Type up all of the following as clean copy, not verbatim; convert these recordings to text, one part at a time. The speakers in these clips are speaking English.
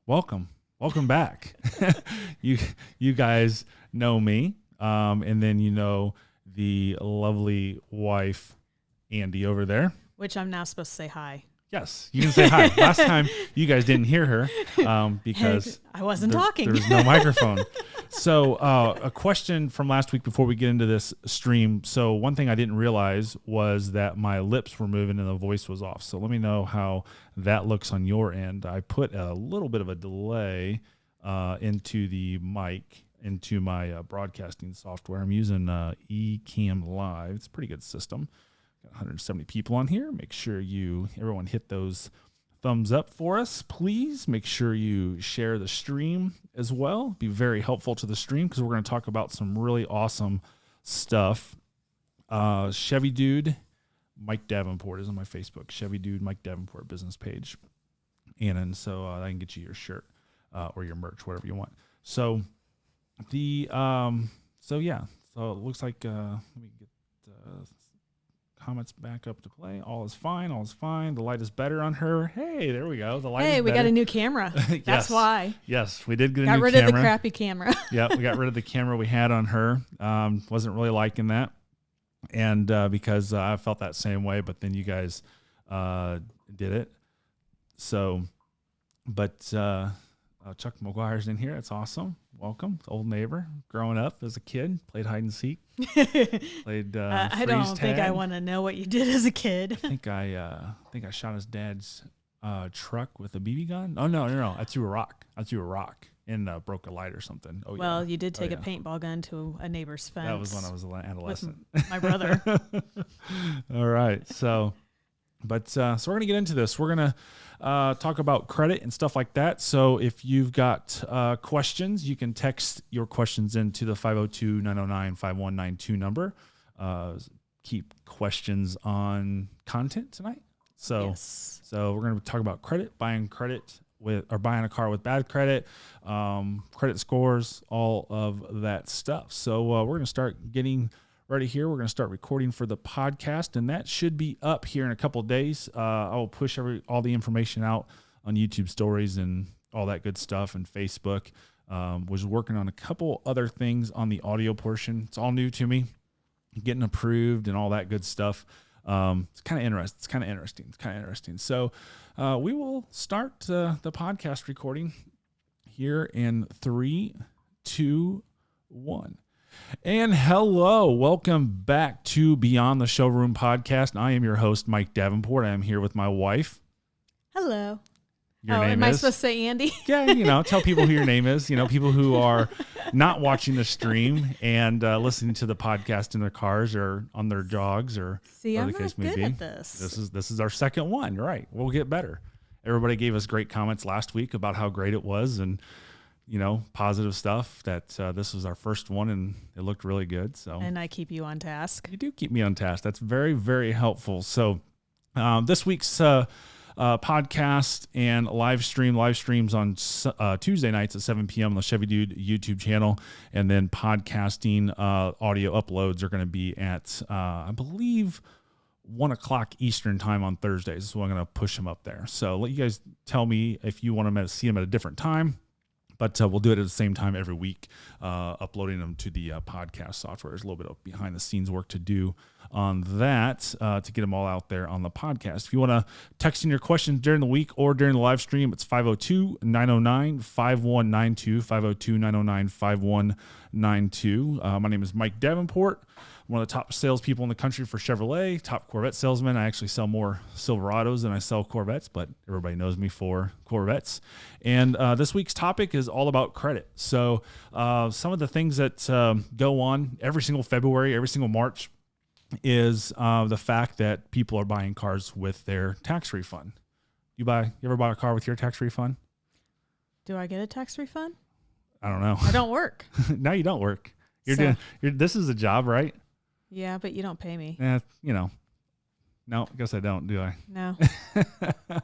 welcome back. you guys know me, and then you know the lovely wife Andy over there, which I'm now supposed to say hi. Yes, you can say hi. Last time you guys didn't hear her because I wasn't talking. There was no microphone. So a question from last week before we get into this stream. So one thing I didn't realize was that my lips were moving and the voice was off. So let me know how that looks on your end. I put a little bit of a delay into the mic, into my broadcasting software. I'm using Ecamm Live. It's a pretty good system. Got 170 people on here. Make sure everyone hit those thumbs up for us, please. Make sure you share the stream as well. Be very helpful to the stream because we're going to talk about some really awesome stuff. Chevy Dude, Mike Davenport is on my Facebook. Chevy Dude, Mike Davenport business page. And so I can get you your shirt or your merch, whatever you want. So so it looks like let me get comments back up to play. All is fine. The light is better on her. Hey, there we go. The light is better. Hey, we got a new camera. Yes. That's why. Yes, we did get a new camera. Got rid of the crappy camera. Yeah, we got rid of the camera we had on her. Wasn't really liking that. And because I felt that same way, but then you guys did it. So, but Chuck McGuire's in here. It's awesome. Welcome. Old neighbor. Growing up as a kid, played hide and seek. Played I don't think I want to know what you did as a kid. I think I shot his dad's truck with a BB gun. Oh no! I threw a rock and broke a light or something. Oh, well, you did take a paintball gun to a neighbor's fence. That was when I was an adolescent. With my brother. All right, so we're gonna get into this. We're gonna talk about credit and stuff like that. So if you've got questions, you can text your questions into the 502-909-5192 number. Keep questions on content tonight. So we're going to talk about credit, buying a car with bad credit, credit scores, all of that stuff. So we're going to start getting ready here. We're going to start recording for the podcast, and that should be up here in a couple of days. I will push all the information out on YouTube stories and all that good stuff, and Facebook. Was working on a couple other things on the audio portion. It's all new to me, getting approved and all that good stuff. It's kind of interesting. So we will start the podcast recording here in 3, 2, 1. And hello, welcome back to Beyond the Showroom podcast. I am your host, Mike Davenport. I am here with my wife. Hello. Your name am I supposed to say Andy? Yeah, tell people who your name is. People who are not watching the stream and listening to the podcast in their cars or on their jogs or whatever the case may be. See, I'm not good at this. This is our second one. You're right. We'll get better. Everybody gave us great comments last week about how great it was and positive stuff that this was our first one and it looked really good. So, and I keep you on task. You do keep me on task. That's very, very helpful. So this week's podcast and live streams on Tuesday nights at 7 p.m. on the Chevy Dude YouTube channel. And then podcasting audio uploads are going to be at, I believe, 1 o'clock Eastern time on Thursdays. So I'm going to push them up there. So let you guys tell me if you want to see them at a different time. But we'll do it at the same time every week, uploading them to the podcast software. There's a little bit of behind-the-scenes work to do on that to get them all out there on the podcast. If you want to text in your questions during the week or during the live stream, it's 502-909-5192, 502-909-5192. My name is Mike Davenport. I'm one of the top salespeople in the country for Chevrolet, top Corvette salesman. I actually sell more Silverados than I sell Corvettes, but everybody knows me for Corvettes. And this week's topic is all about credit. So some of the things that go on every single February, every single March is the fact that people are buying cars with their tax refund. You ever bought a car with your tax refund? Do I get a tax refund? I don't know. I don't work. No, you don't work. This is a job, right? Yeah, but you don't pay me. No, I guess I don't, do I? No.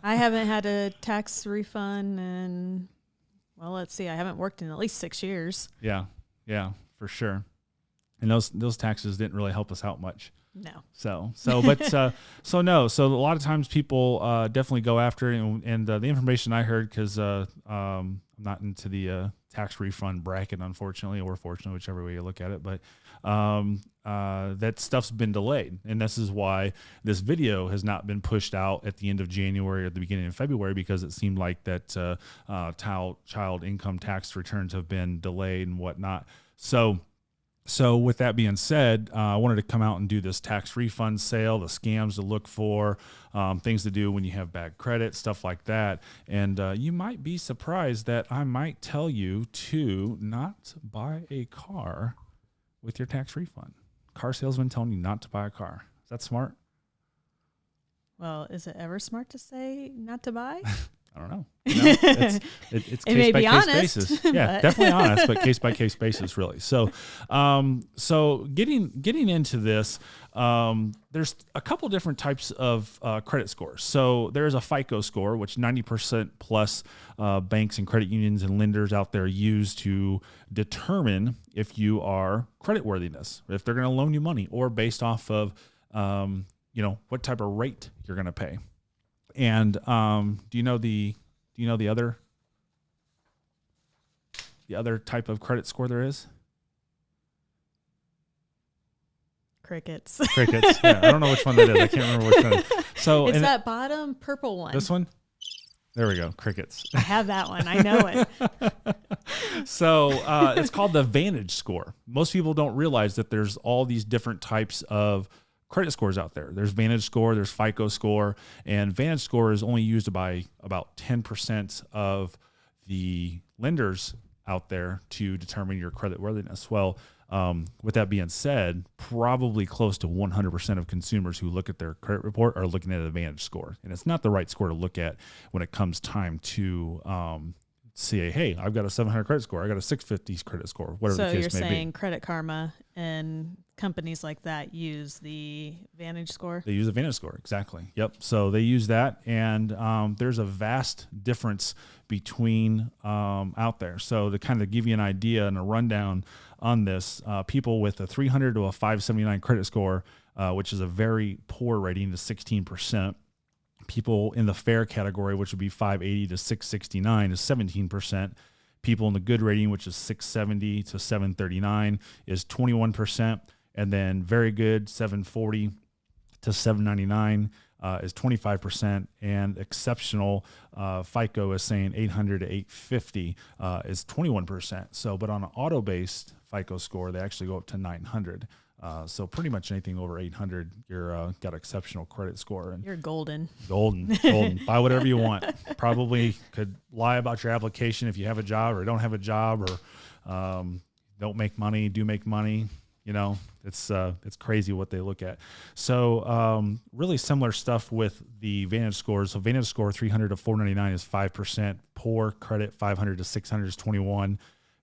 I haven't had a tax refund in, let's see. I haven't worked in at least 6 years. Yeah, for sure. And those taxes didn't really help us out much. No. So a lot of times people definitely go after it, and the information I heard, because I'm not into the tax refund bracket, unfortunately, or fortunately, whichever way you look at it, but that stuff's been delayed, and this is why this video has not been pushed out at the end of January or the beginning of February, because it seemed like that child income tax returns have been delayed and whatnot. So with that being said, I wanted to come out and do this tax refund sale, the scams to look for, things to do when you have bad credit, stuff like that. And you might be surprised that I might tell you to not buy a car with your tax refund. Car salesman telling you not to buy a car. Is that smart? Well, is it ever smart to say not to buy? I don't know. It's case by case basis. Yeah, definitely honest, but case by case basis, really. So, getting into this, there's a couple different types of credit scores. So there's a FICO score, which 90% plus banks and credit unions and lenders out there use to determine if you are creditworthiness, if they're going to loan you money, or based off of what type of rate you're going to pay. And do you know the other type of credit score there is? Crickets. Crickets. Yeah, I don't know which one that is. I can't remember which one. So it's that bottom purple one. This one? There we go. Crickets. I have that one. I know it. So it's called the Vantage Score. Most people don't realize that there's all these different types of credit scores out there. There's Vantage Score, there's FICO Score, and Vantage Score is only used by about 10% of the lenders out there to determine your credit worthiness. Well, with that being said, probably close to 100% of consumers who look at their credit report are looking at a Vantage Score, and it's not the right score to look at when it comes time to say, hey, I've got a 700 credit score, I got a 650 credit score, whatever the case may be. So you're saying Credit Karma and companies like that use the Vantage Score? They use the Vantage Score, exactly. Yep. So they use that, and there's a vast difference between out there. So to kind of give you an idea and a rundown on this, people with a 300 to a 579 credit score, which is a very poor rating, to 16%. People in the fair category, which would be 580 to 669, is 17%. People in the good rating, which is 670 to 739, is 21%. And then very good, 740 to 799, is 25%. And exceptional, FICO is saying 800 to 850, is 21%. So, but on an auto-based FICO score, they actually go up to 900. So pretty much anything over 800, you're got exceptional credit score. And you're golden. Golden. Buy whatever you want. Probably could lie about your application if you have a job or don't have a job, or don't make money, do make money. It's crazy what they look at. So really similar stuff with the Vantage scores. So Vantage Score 300 to 499 is 5%. Poor credit 500 to 600 is 21.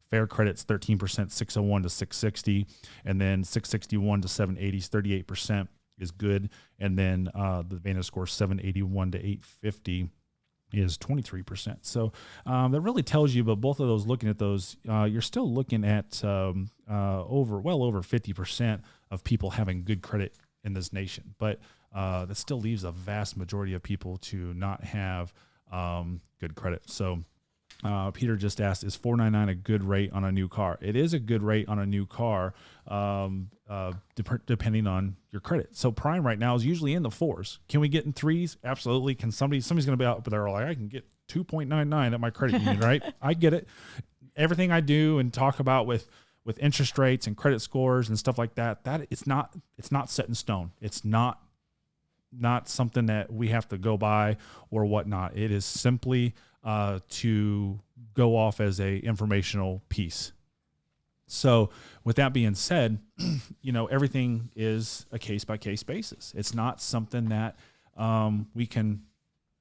Fair credit's 13%, 601 to 660, and then 661 to 780 is 38% is good, and then the Vantage Score 781 to 850 is 23%. So that really tells you, but both of those, looking at those, you're still looking at over 50% of people having good credit in this nation, but that still leaves a vast majority of people to not have good credit. So Peter just asked, is $499 a good rate on a new car? It is a good rate on a new car, depending on your credit. So prime right now is usually in the 4s. Can we get in 3s? Absolutely. Can somebody's going to be out there like, I can get 2.99 at my credit union, right? I get it. Everything I do and talk about with interest rates and credit scores and stuff like that, it's not set in stone. It's not something that we have to go by or whatnot. It is simply to go off as a informational piece. So with that being said, everything is a case by case basis. It's not something that we can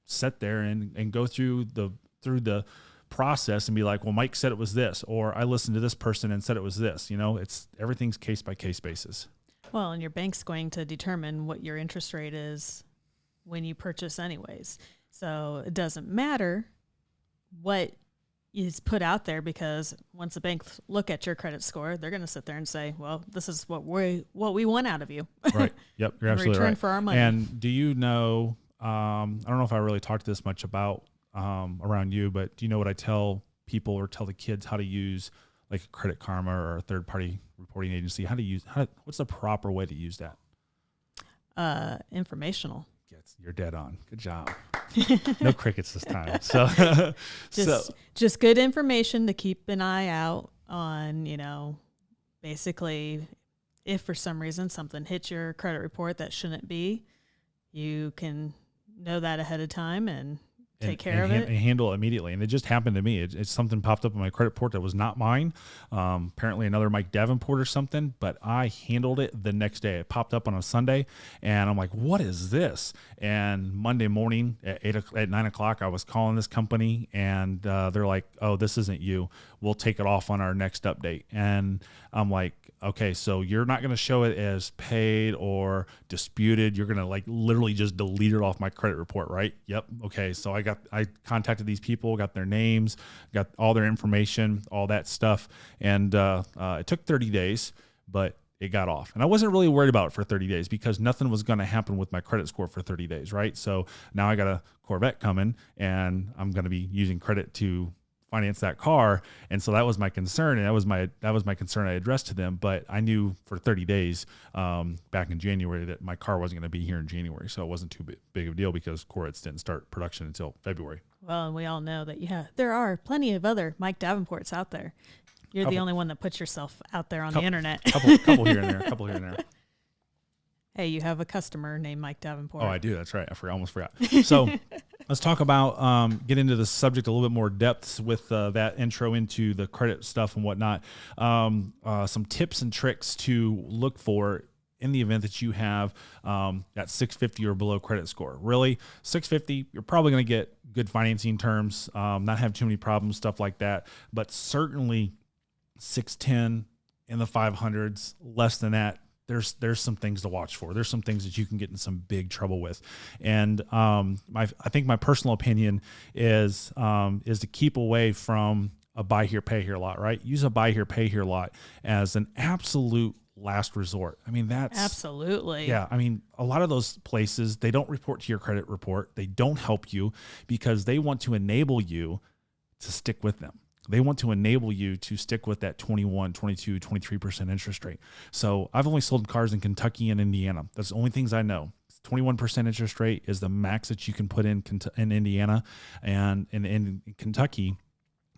sit there and go through the process and be like, well, Mike said it was this, or I listened to this person and said it was this. Everything's case by case basis. Well, and your bank's going to determine what your interest rate is when you purchase anyways. So it doesn't matter what is put out there, because once the bank look at your credit score, they're going to sit there and say, well, this is what we want out of you. Right. Yep. You're in absolutely return right. for our money. And do you know, I don't know if I really talked this much about around you, but do you know what I tell people or tell the kids how to use like a Credit Karma or a third party reporting agency? What's the proper way to use that? Informational. Yes, you're dead on. Good job. No crickets this time. Just good information to keep an eye out on, basically if for some reason something hits your credit report that shouldn't be, you can know that ahead of time and take care of it and handle it immediately. And it just happened to me. It's something popped up on my credit report that was not mine. Apparently another Mike Davenport or something, but I handled it the next day. It popped up on a Sunday and I'm like, what is this? And Monday morning at 9 o'clock, I was calling this company and they're like, oh, this isn't you. We'll take it off on our next update. And I'm like, okay, so you're not going to show it as paid or disputed. You're going to like literally just delete it off my credit report, right? Yep. Okay. So I contacted these people, got their names, got all their information, all that stuff. And it took 30 days, but it got off. And I wasn't really worried about it for 30 days because nothing was going to happen with my credit score for 30 days, right? So now I got a Corvette coming and I'm going to be using credit to finance that car. And so that was my concern. And that was my concern I addressed to them. But I knew for 30 days back in January that my car wasn't going to be here in January. So it wasn't too big of a deal because Corvettes didn't start production until February. Well, and we all know that, there are plenty of other Mike Davenports out there. You're the only one that puts yourself out there on the internet. couple here and there. Hey, you have a customer named Mike Davenport. Oh, I do. That's right. Almost forgot. So let's talk about, get into the subject a little bit more depth with that intro into the credit stuff and whatnot. Some tips and tricks to look for in the event that you have that 650 or below credit score. Really, 650, you're probably going to get good financing terms, not have too many problems, stuff like that. But certainly 610 in the 500s, less than that, there's some things to watch for. There's some things that you can get in some big trouble with. And I think my personal opinion is to keep away from a buy here, pay here lot, right? Use a buy here, pay here lot as an absolute last resort. I mean, that's absolutely. Yeah. I mean, a lot of those places, they don't report to your credit report. They don't help you because they want to enable you to stick with them. They want to enable you to stick with that 21, 22, 23% interest rate. So I've only sold cars in Kentucky and Indiana. That's the only things I know. 21% interest rate is the max that you can put in Indiana. And in Kentucky,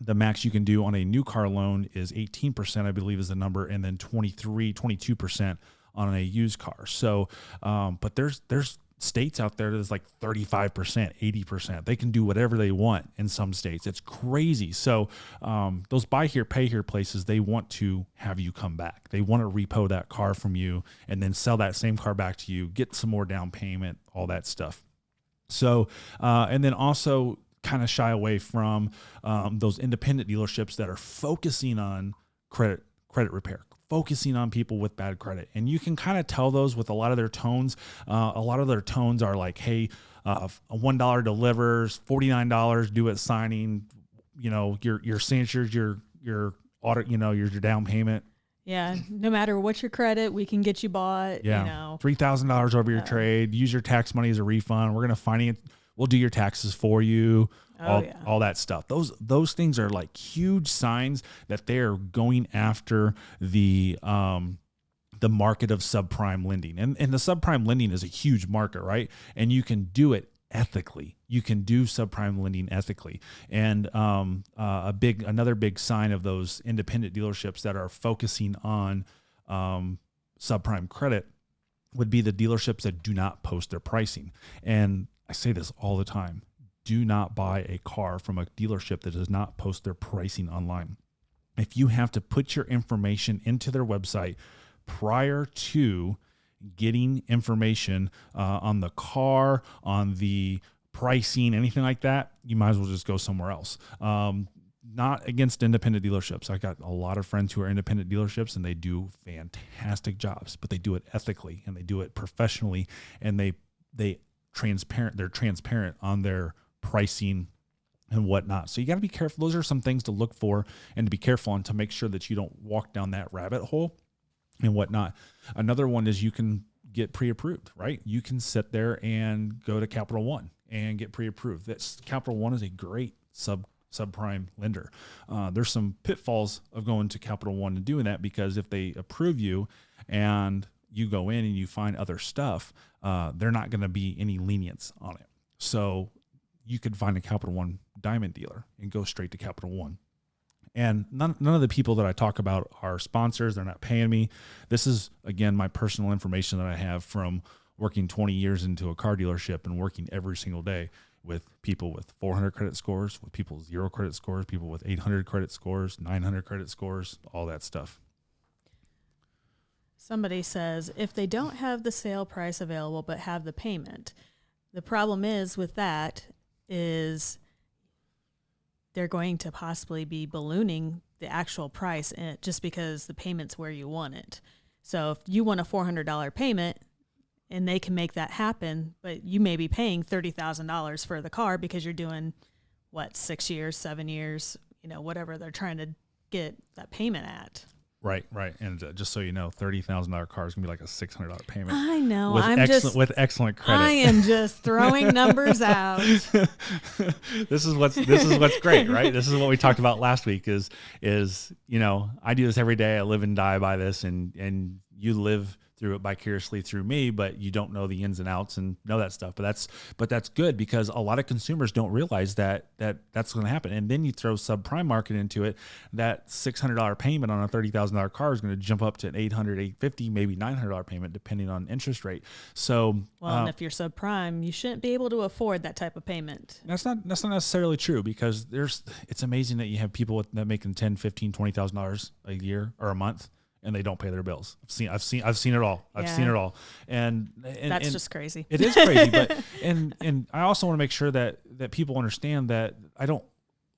the max you can do on a new car loan is 18%, I believe is the number, and then 22% on a used car. So, but there's states out there that's like 35%, 80%. They can do whatever they want in some states. It's crazy. So those buy here, pay here places, they want to have you come back. They want to repo that car from you and then sell that same car back to you, get some more down payment, all that stuff. So, and then also kind of shy away from those independent dealerships that are focusing on credit repair, focusing on people with bad credit. And you can kind of tell those with a lot of their tones. A lot of their tones are like, hey, $1 delivers, $49 due at signing, your signatures, your audit, your down payment. Yeah. No matter what your credit, we can get you bought. Yeah. $3,000 over your trade. Use your tax money as a refund. We're going to finance. We'll do your taxes for you. All that stuff. Those things are like huge signs that they're going after the market of subprime lending. And the subprime lending is a huge market, right? And you can do it ethically. You can do subprime lending ethically. And another big sign of those independent dealerships that are focusing on subprime credit would be the dealerships that do not post their pricing. And I say this all the time. Do not buy a car from a dealership that does not post their pricing online. If you have to put your information into their website prior to getting information on the car, on the pricing, anything like that, you might as well just go somewhere else. Not against independent dealerships. I got a lot of friends who are independent dealerships and they do fantastic jobs, but they do it ethically and they do it professionally, and they're transparent on their pricing and whatnot. So you got to be careful. Those are some things to look for and to be careful on to make sure that you don't walk down that rabbit hole and whatnot. Another one is you can get pre-approved, right? You can sit there and go to Capital One and get pre-approved. Capital One is a great subprime lender. There's some pitfalls of going to Capital One and doing that, because if they approve you and you go in and you find other stuff, they're not going to be any lenience on it. So you could find a Capital One Diamond dealer and go straight to Capital One. And none of the people that I talk about are sponsors. They're not paying me. This is, again, my personal information that I have from working 20 years into a car dealership and working every single day with people with 400 credit scores, with people with 0 credit scores, people with 800 credit scores, 900 credit scores, all that stuff. Somebody says, if they don't have the sale price available but have the payment, the problem is with that is they're going to possibly be ballooning the actual price just because the payment's where you want it. So if you want a $400 payment and they can make that happen, but you may be paying $30,000 for the car because you're doing, 6 years, 7 years, whatever they're trying to get that payment at. Right. And just so you know, $30,000 car is gonna be like a $600 payment. I know. With excellent credit. I am just throwing numbers out. This is what's great, right? This is what we talked about last week. Is I do this every day. I live and die by this, and you live through it vicariously through me, but you don't know the ins and outs and know that stuff. But that's good, because a lot of consumers don't realize that that's going to happen. And then you throw subprime market into it. That $600 payment on a $30,000 car is going to jump up to an $800, $850, maybe $900 payment, depending on interest rate. So, and if you're subprime, you shouldn't be able to afford that type of payment. That's not necessarily true, because it's amazing that you have people that making $10,000, $15,000, $20,000 a year or a month, and they don't pay their bills. I've seen it all. I've seen it all. And that's just crazy. It is crazy. But and I also want to make sure that people understand that I don't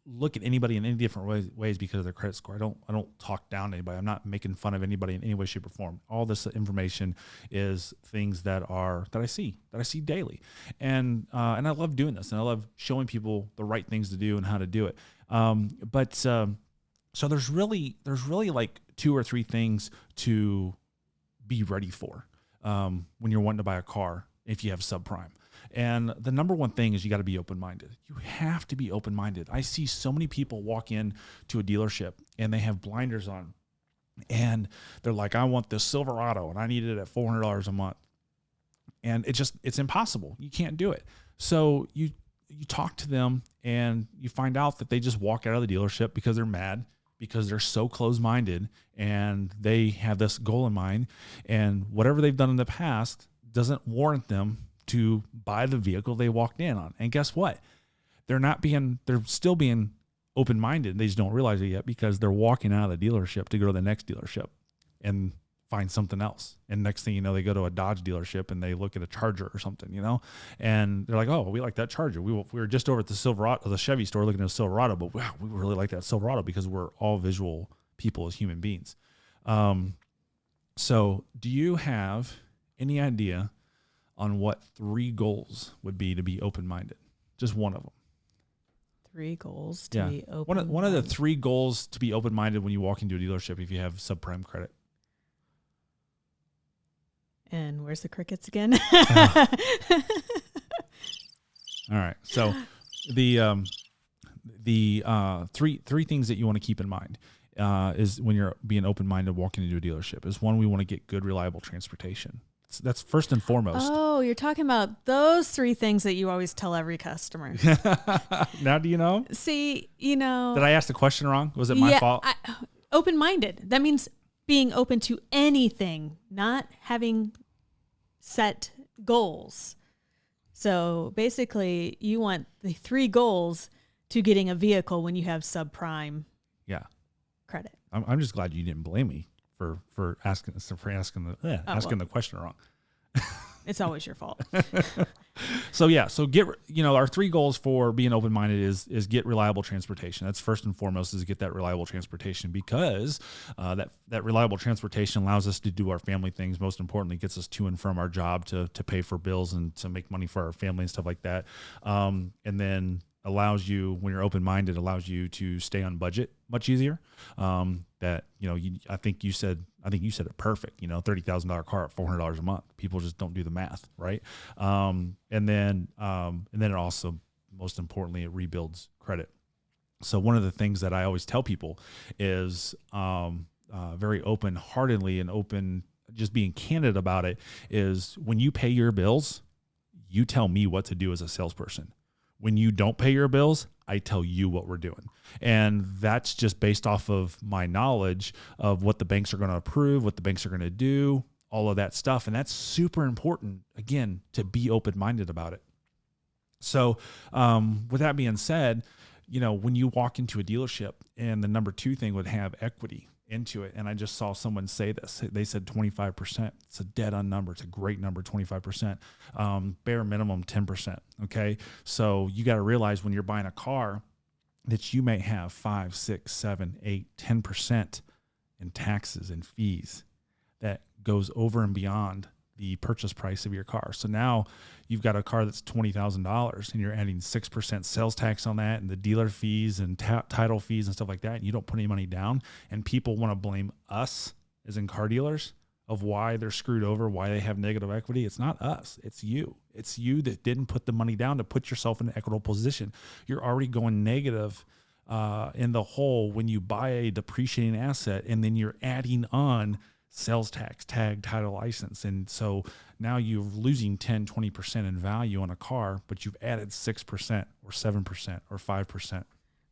look at anybody in any different ways because of their credit score. I don't talk down to anybody. I'm not making fun of anybody in any way, shape, or form. All this information is things that I see daily. And I love doing this, and I love showing people the right things to do and how to do it. So there's really like 2 or 3 things to be ready for when you're wanting to buy a car if you have subprime. And the number one thing is you got to be open-minded. You have to be open-minded. I see so many people walk in to a dealership and they have blinders on, and they're like, I want this Silverado and I need it at $400 a month. And it's impossible. You can't do it. So you talk to them and you find out that they just walk out of the dealership because they're mad, because they're so close-minded and they have this goal in mind, and whatever they've done in the past doesn't warrant them to buy the vehicle they walked in on. And guess what? They're still being open-minded. They just don't realize it yet, because they're walking out of the dealership to go to the next dealership and find something else. And next thing you know, they go to a Dodge dealership and they look at a Charger or something, and they're like, oh, we like that Charger. We were just over at the Chevy store looking at a Silverado, but wow, we really like that Silverado, because we're all visual people as human beings. So do you have any idea on what 3 goals would be to be open-minded? Just one of them. 3 goals to be open-minded. One of the 3 goals to be open-minded when you walk into a dealership if you have subprime credit. And where's the crickets again? All right. So the 3 things that you want to keep in mind is when you're being open-minded walking into a dealership is, 1, we want to get good, reliable transportation. That's first and foremost. Oh, you're talking about those 3 things that you always tell every customer. Now do you know? See, Did I ask the question wrong? Was it my fault? Open-minded. That means being open to anything, not having set goals. So basically, you want the 3 goals to getting a vehicle when you have subprime credit. I'm just glad you didn't blame me for asking the question wrong. It's always your fault. So get our 3 goals for being open-minded is get reliable transportation. That's first and foremost, is get that reliable transportation, because that reliable transportation allows us to do our family things. Most importantly, gets us to and from our job to pay for bills and to make money for our family and stuff like that. And then allows you, when you're open-minded, allows you to stay on budget much easier. That, I think you said it perfect, $30,000 car at $400 a month. People just don't do the math. Right. And then it also, most importantly, it rebuilds credit. So one of the things that I always tell people is, very open-heartedly and just being candid about it, is when you pay your bills, you tell me what to do as a salesperson. When you don't pay your bills, I tell you what we're doing. And that's just based off of my knowledge of what the banks are going to approve, what the banks are going to do, all of that stuff. And that's super important, again, to be open-minded about it. So with that being said, when you walk into a dealership, and the number 2 thing would have equity into it. And I just saw someone say this. They said 25%. It's a dead on number. It's a great number, 25%. Bare minimum 10%. Okay. So you got to realize when you're buying a car that you may have 5, 6, 7, 8, 10% in taxes and fees that goes over and beyond the purchase price of your car. So now you've got a car that's $20,000 and you're adding 6% sales tax on that, and the dealer fees and title fees and stuff like that. And you don't put any money down, and people want to blame us, as in car dealers, of why they're screwed over, why they have negative equity. It's not us. It's you. It's you that didn't put the money down to put yourself in an equitable position. You're already going negative in the hole when you buy a depreciating asset, and then you're adding on sales tax, tag, title, license. And so now you're losing 10, 20% in value on a car, but you've added 6% or 7% or 5%.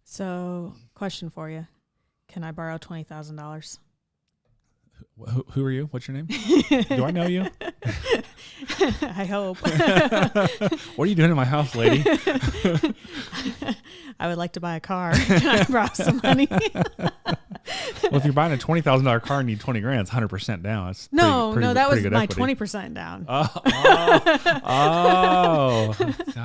So question for you. Can I borrow $20,000? Who are you? What's your name? Do I know you? I hope. What are you doing in my house, lady? I would like to buy a car. Can I borrow some money? Well, if you're buying a $20,000 car and need 20 grand, it's 100% down. It's no, that was my equity. 20% down. Oh,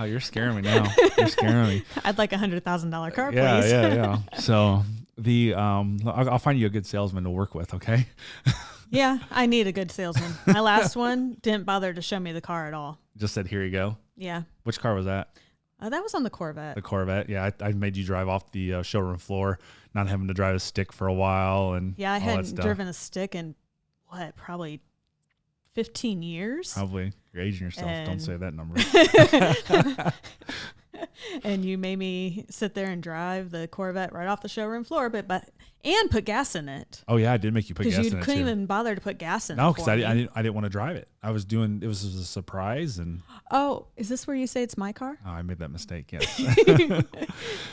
you're scaring me now. You're scaring me. I'd like $100,000 car, please. Yeah. So I'll find you a good salesman to work with. Okay. Yeah, I need a good salesman. My last one didn't bother to show me the car at all. Just said, here you go. Yeah. Which car was that? That was on the Corvette. The Corvette. Yeah. I made you drive off the showroom floor, not having to drive a stick for a while. And yeah, I hadn't driven a stick in probably 15 years. Probably. You're aging yourself. Don't say that number. And you made me sit there and drive the Corvette right off the showroom floor, and put gas in it. Oh yeah, I did make you put gas in it too. Because you couldn't even bother to put gas in it. No, because I didn't want to drive it. It was a surprise. And oh, is this where you say it's my car? Oh, I made that mistake. Yes.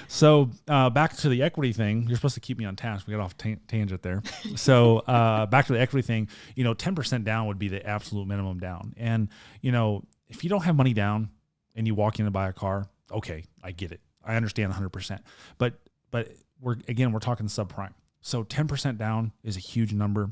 So back to the equity thing. You're supposed to keep me on task. We got off tangent there. So back to the equity thing. 10% down would be the absolute minimum down. And if you don't have money down and you walk in to buy a car, okay, I get it. I understand 100%. But we're talking subprime. So 10% down is a huge number,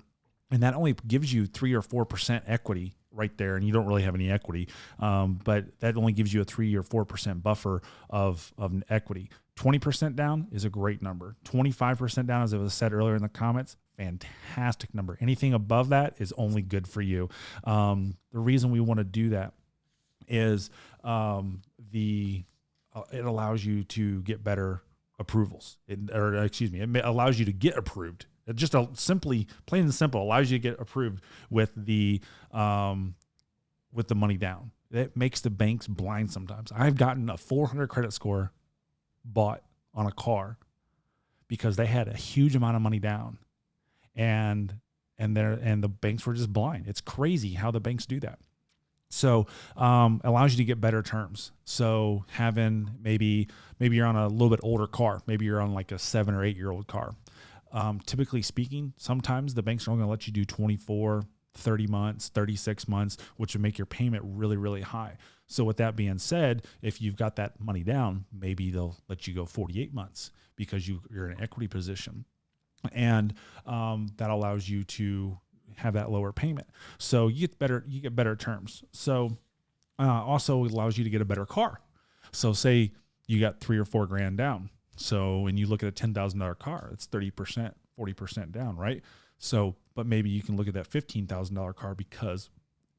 and that only gives you 3 or 4% equity right there, and you don't really have any equity. But that only gives you a 3 or 4% buffer of equity. 20% down is a great number. 25% down, as it was said earlier in the comments, fantastic number. Anything above that is only good for you. The reason we want to do that is it allows you to get better approvals. It allows you to get approved. It just simply, plain and simple, allows you to get approved with the money down. It makes the banks blind sometimes. I've gotten a 400 credit score bought on a car because they had a huge amount of money down, and the banks were just blind. It's crazy how the banks do that. So allows you to get better terms. So having maybe you're on a little bit older car, maybe you're on like a 7 or 8 year old car. Typically speaking, sometimes the banks are only going to let you do 24, 30 months, 36 months, which would make your payment really, really high. So with that being said, if you've got that money down, maybe they'll let you go 48 months because you're in an equity position. And that allows you to have that lower payment. So you get better terms. So also allows you to get a better car. So say you got 3 or 4 grand down. So when you look at a $10,000 car, it's 30%, 40% down, right? So, but maybe you can look at that $15,000 car because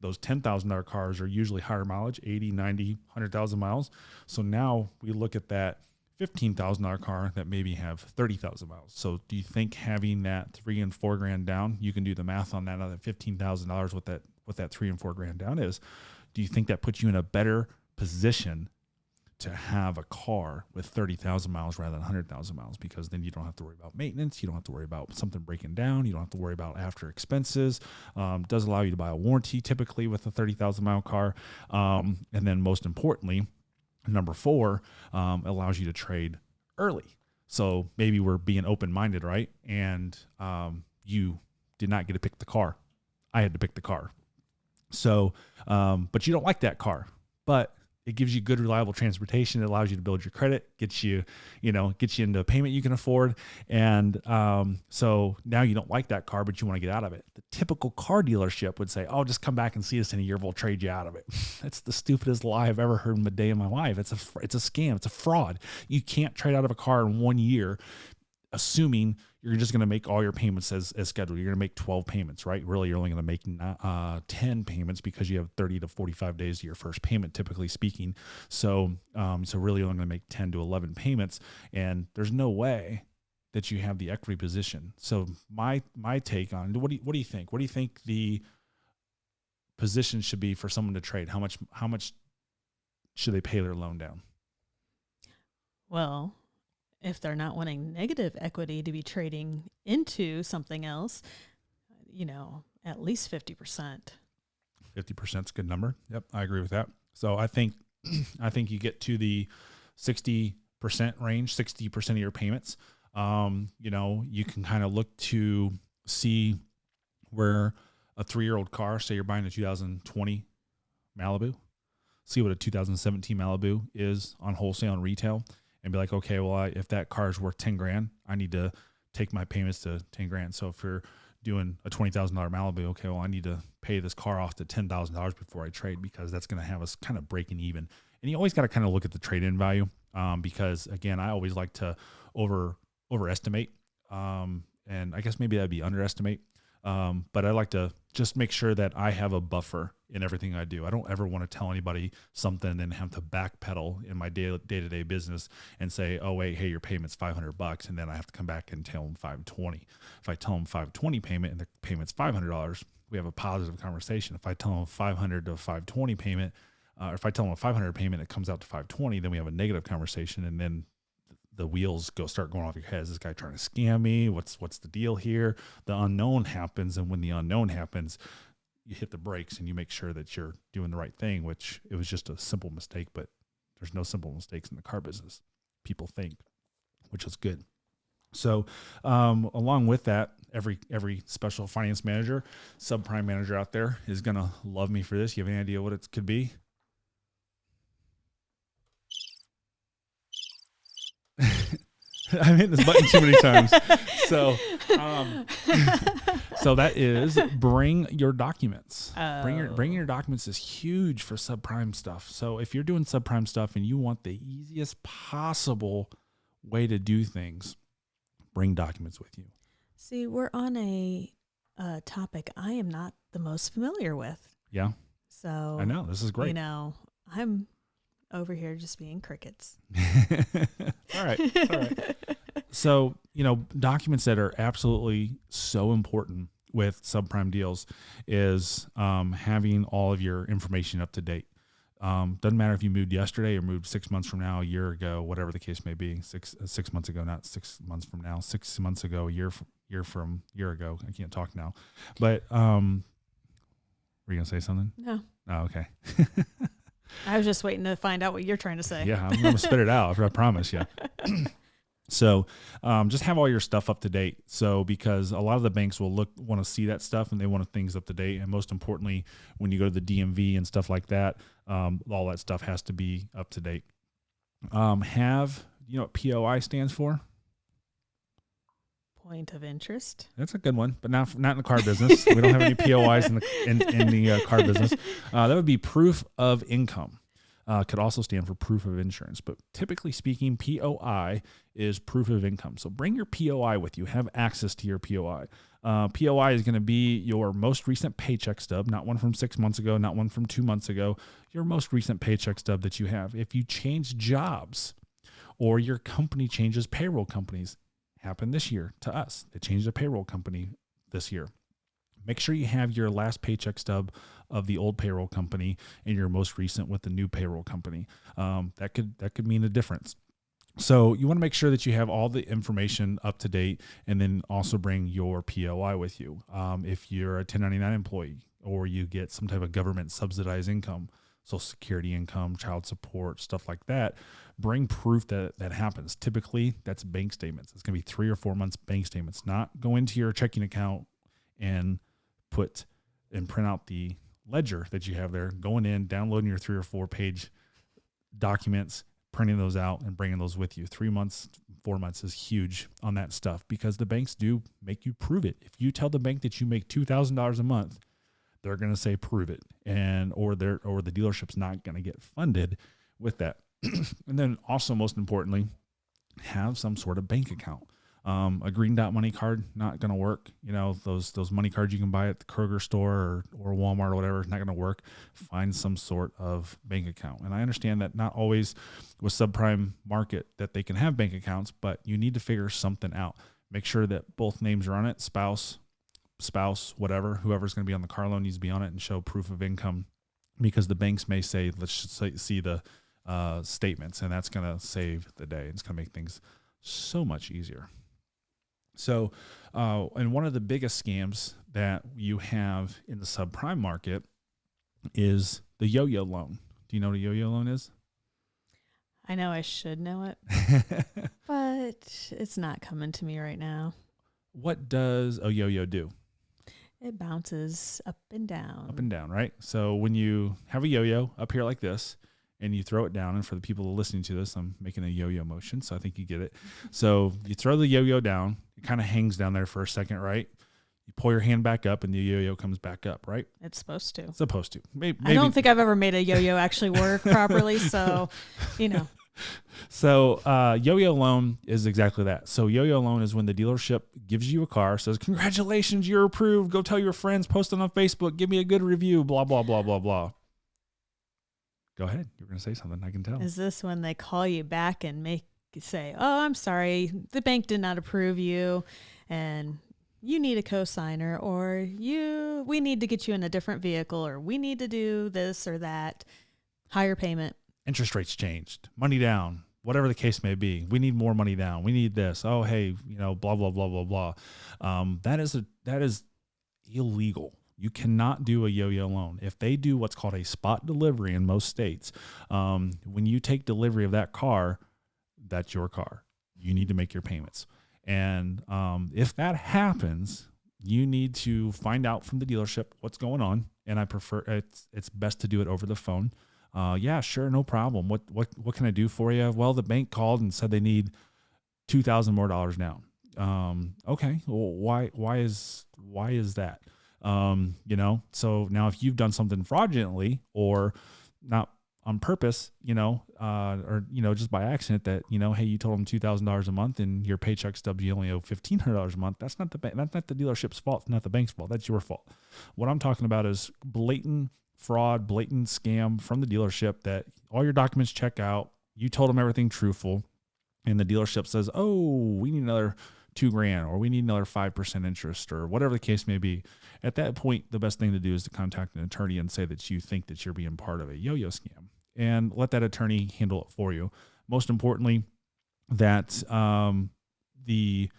those $10,000 cars are usually higher mileage, 80, 90, 100,000 miles. So now we look at that $15,000 car that maybe have 30,000 miles. So do you think having that $3,000 and $4,000 down, you can do the math on that, $15,000, what that $3,000 and $4,000 down is. Do you think that puts you in a better position to have a car with 30,000 miles rather than 100,000 miles? Because then you don't have to worry about maintenance. You don't have to worry about something breaking down. You don't have to worry about after expenses. Does allow you to buy a warranty typically with a 30,000 mile car. And then most importantly, number 4, allows you to trade early. So maybe we're being open-minded, right? And you did not get to pick the car. I had to pick the car. So, but you don't like that car, but it gives you good, reliable transportation. It allows you to build your credit, gets you into a payment you can afford. And so now you don't like that car, but you want to get out of it. The typical car dealership would say, oh, just come back and see us in a year. We'll trade you out of it. That's the stupidest lie I've ever heard in a day in my life. It's a scam. It's a fraud. You can't trade out of a car in 1 year, assuming you're just going to make all your payments as scheduled. You're going to make 12 payments, right? Really, you're only going to make 10 payments because you have 30 to 45 days to your first payment, typically speaking. So really you're only going to make 10 to 11 payments, and there's no way that you have the equity position. So my take on, what do you think? What do you think the position should be for someone to trade? How much should they pay their loan down? Well, if they're not wanting negative equity to be trading into something else, at least 50%. 50% is a good number. Yep, I agree with that. So I think you get to the 60% range, 60% of your payments. You can kind of look to see where a 3-year-old car, say you're buying a 2020 Malibu, see what a 2017 Malibu is on wholesale and retail, and be like, okay, well, if that car is worth $10,000, I need to take my payments to $10,000. So if you're doing a $20,000 Malibu, okay, well, I need to pay this car off to $10,000 before I trade, because that's going to have us kind of breaking even. And you always got to kind of look at the trade-in value, because again, I always like to overestimate, and I guess maybe that'd be underestimate. But I like to just make sure that I have a buffer in everything I do. I don't ever want to tell anybody something and then have to backpedal in my day-to-day business and say, oh, wait, hey, your payment's $500. And then I have to come back and tell them $520. If I tell them $520 payment and the payment's $500, we have a positive conversation. If I tell them $500 to $520 payment, or if I tell them a $500 payment, it comes out to $520, then we have a negative conversation. And then the wheels start going off your head. Is this guy trying to scam me? What's the deal here? The unknown happens. And when the unknown happens, you hit the brakes and you make sure that you're doing the right thing, which it was just a simple mistake, but there's no simple mistakes in the car business. People think, which is good. So, along with that, every special finance manager, subprime manager out there is going to love me for this. You have any idea what it could be? I've hit this button too many times. So, so that is bring your documents. Bring your documents is huge for subprime stuff. So if you're doing subprime stuff and you want the easiest possible way to do things, bring documents with you. See, we're on a topic I am not the most familiar with. Yeah. So I know, this is great. I'm over here just being crickets. All right. So, documents that are absolutely so important with subprime deals is having all of your information up to date. Doesn't matter if you moved yesterday or moved 6 months from now, a year ago, whatever the case may be. 6 months ago, not 6 months from now. 6 months ago, a year ago. I can't talk now. But were you gonna say something? No. Oh, okay. I was just waiting to find out what you're trying to say. Yeah, I'm going to spit it out, I promise you. So just have all your stuff up to date. So because a lot of the banks will want to see that stuff and they want things up to date. And most importantly, when you go to the DMV and stuff like that, all that stuff has to be up to date. You know what POI stands for? Point of interest. That's a good one, but not in the car business. We don't have any POIs in the car business. That would be proof of income. Could also stand for proof of insurance, but typically speaking, POI is proof of income. So bring your POI with you. Have access to your POI. POI is going to be your most recent paycheck stub, not one from 6 months ago, not one from 2 months ago. Your most recent paycheck stub that you have. If you change jobs, or your company changes payroll companies. Happened this year to us. They changed the payroll company this year. Make sure you have your last paycheck stub of the old payroll company and your most recent with the new payroll company. That could mean a difference. So you want to make sure that you have all the information up to date, and then also bring your POI with you. If you're a 1099 employee or you get some type of government subsidized income, Social Security income, child support, stuff like that, bring proof that that happens. Typically, that's bank statements. It's going to be 3 or 4 months bank statements. Not go into your checking account and print out the ledger that you have there, going in, downloading your 3 or 4 page documents, printing those out and bringing those with you. 3 months, 4 months is huge on that stuff, because the banks do make you prove it. If you tell the bank that you make $2,000 a month, they're going to say, prove it. Or the dealership's not going to get funded with that. And then also, most importantly, have some sort of bank account. A green dot money card, not going to work. Those money cards you can buy at the Kroger store or Walmart or whatever, not going to work. Find some sort of bank account. And I understand that not always with subprime market that they can have bank accounts, but you need to figure something out. Make sure that both names are on it, spouse, whatever, whoever's going to be on the car loan needs to be on it and show proof of income, because the banks may say, let's see the statements, and that's going to save the day. It's going to make things so much easier. So, and one of the biggest scams that you have in the subprime market is the yo-yo loan. Do you know what a yo-yo loan is? I know I should know it, but it's not coming to me right now. What does a yo-yo do? It bounces up and down. Up and down, right? So when you have a yo-yo up here like this, and you throw it down, and for the people listening to this, I'm making a yo-yo motion, so I think you get it. So you throw the yo-yo down, it kind of hangs down there for a second, right? You pull your hand back up, and the yo-yo comes back up, right? It's supposed to. It's supposed to. Maybe. I don't think I've ever made a yo-yo actually work properly, so, So yo-yo loan is exactly that. So yo-yo loan is when the dealership gives you a car, says, congratulations, you're approved. Go tell your friends, post it on Facebook, give me a good review, blah, blah, blah, blah, blah. Go ahead. You were going to say something. I can tell. Is this when they call you back and make you say, oh, I'm sorry, the bank did not approve you and you need a cosigner, or we need to get you in a different vehicle, or we need to do this or that, higher payment. Interest rates changed, money down, whatever the case may be. We need more money down. We need this. Oh, hey, blah, blah, blah, blah, blah. That is illegal. You cannot do a yo-yo loan. If they do what's called a spot delivery in most states, when you take delivery of that car, that's your car. You need to make your payments. And if that happens, you need to find out from the dealership what's going on. And I prefer it's best to do it over the phone. Yeah, sure, no problem. What can I do for you? Well, the bank called and said they need $2,000 more down. Okay, well, why is that? So now if you've done something fraudulently or not on purpose, or just by accident that, hey, you told them $2,000 a month and your paycheck stubs, you only owe $1,500 a month. That's not that's not the dealership's fault. It's not the bank's fault. That's your fault. What I'm talking about is blatant fraud, blatant scam from the dealership that all your documents check out. You told them everything truthful, and the dealership says, oh, we need another $2,000, or we need another 5% interest, or whatever the case may be. At that point, the best thing to do is to contact an attorney and say that you think that you're being part of a yo-yo scam, and let that attorney handle it for you. Most importantly, that the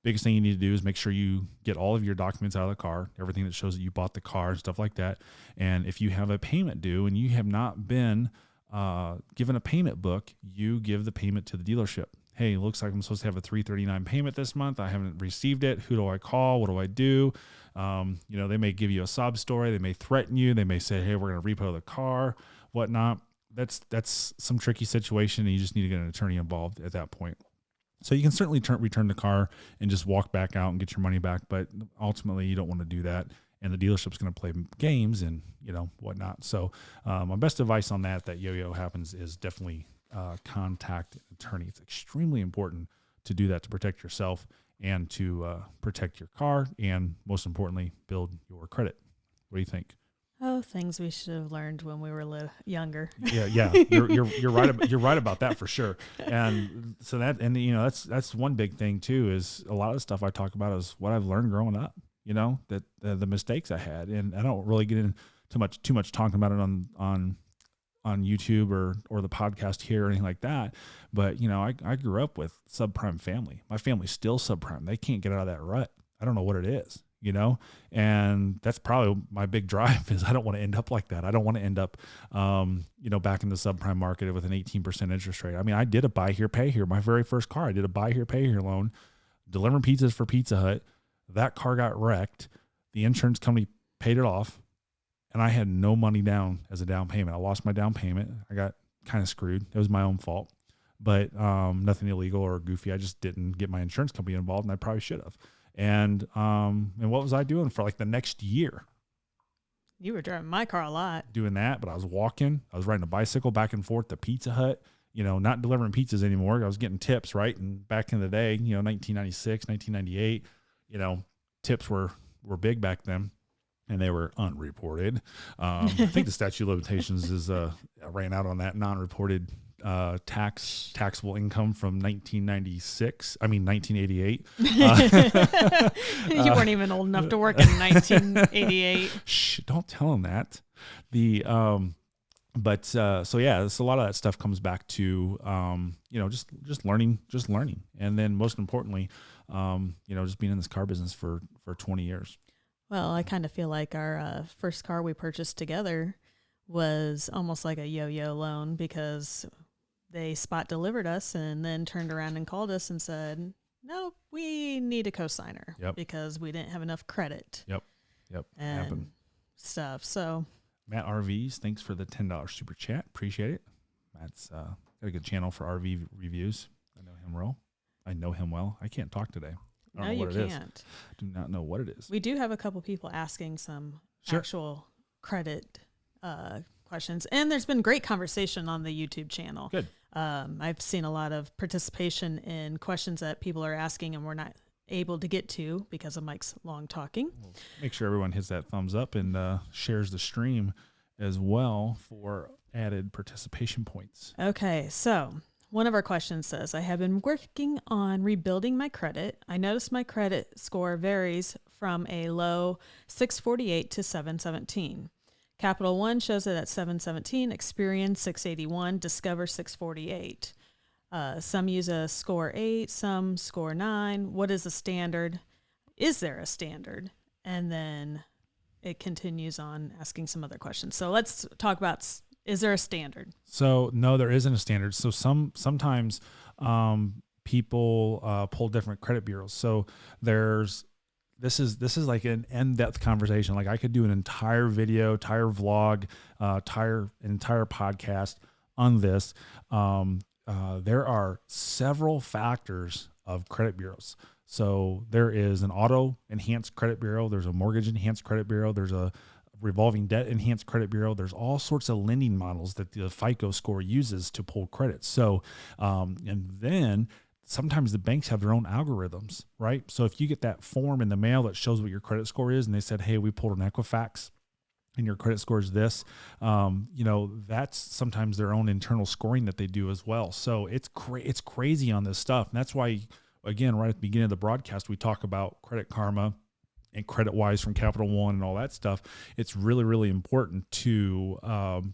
biggest thing you need to do is make sure you get all of your documents out of the car, everything that shows that you bought the car and stuff like that. And if you have a payment due and you have not been given a payment book, you give the payment to the dealership. Hey, it looks like I'm supposed to have a $339 payment this month. I haven't received it. Who do I call? What do I do? They may give you a sob story. They may threaten you. They may say, hey, we're going to repo the car, whatnot. That's some tricky situation, and you just need to get an attorney involved at that point. So you can certainly return the car and just walk back out and get your money back, but ultimately you don't want to do that, and the dealership's going to play games and whatnot. So my best advice on that yo-yo happens is definitely contact an attorney. It's extremely important to do that to protect yourself and to protect your car, and most importantly, build your credit. What do you think? Oh, things we should have learned when we were younger. Yeah, you're right. You're right about that for sure. And so that's one big thing too. Is a lot of the stuff I talk about is what I've learned growing up. That the mistakes I had, and I don't really get into too much talking about it on YouTube or the podcast here or anything like that. But I grew up with subprime family. My family's still subprime. They can't get out of that rut. I don't know what it is. And that's probably my big drive is I don't want to end up like that. I don't want to end up, back in the subprime market with an 18% interest rate. I mean, I did a buy here, pay here. My very first car, I did a buy here, pay here loan, delivering pizzas for Pizza Hut. That car got wrecked. The insurance company paid it off, and I had no money down as a down payment. I lost my down payment. I got kind of screwed. It was my own fault, but nothing illegal or goofy. I just didn't get my insurance company involved, and I probably should have. And what was I doing for like the next year? You were driving my car a lot. Doing that, but I was walking. I was riding a bicycle back and forth to Pizza Hut, not delivering pizzas anymore. I was getting tips, right? And back in the day, 1996, 1998, tips were big back then, and they were unreported. I think the statute of limitations is ran out on that non-reported taxable income from 1988. You weren't even old enough to work in 1988. Shh, don't tell them that. So a lot of that stuff comes back to, just learning, and then most importantly, just being in this car business for 20 years. Well, I kind of feel like our first car we purchased together was almost like a yo-yo loan, because they spot delivered us and then turned around and called us and said, no, we need a cosigner because we didn't have enough credit. Yep. And happened. Stuff. So Matt RVs, thanks for the $10 super chat. Appreciate it. Matt's got a good channel for RV reviews. I know him well. I can't talk today. I don't know what it can't. I do not know what it is. We do have a couple people asking some actual credit questions, and there's been great conversation on the YouTube channel. Good. I've seen a lot of participation in questions that people are asking and we're not able to get to because of Mike's long talking. Well, make sure everyone hits that thumbs up and shares the stream as well for added participation points. Okay, so one of our questions says, I have been working on rebuilding my credit. I noticed my credit score varies from a low 648 to 717. Capital One shows it at 717, Experian 681, Discover 648. Some use a score 8, some score 9. What is the standard? Is there a standard? And then it continues on asking some other questions. So let's talk about, is there a standard? So no, there isn't a standard. So sometimes people pull different credit bureaus. So this is like an in-depth conversation. Like I could do an entire video, entire vlog, entire podcast on this. There are several factors of credit bureaus. So there is an auto enhanced credit bureau. There's a mortgage enhanced credit bureau. There's a revolving debt enhanced credit bureau. There's all sorts of lending models that the FICO score uses to pull credit. So, and then sometimes the banks have their own algorithms, right? So if you get that form in the mail that shows what your credit score is, and they said, hey, we pulled an Equifax and your credit score is this, that's sometimes their own internal scoring that they do as well. So it's crazy on this stuff. And that's why, again, right at the beginning of the broadcast, we talk about Credit Karma and Credit Wise from Capital One and all that stuff. It's really, really important to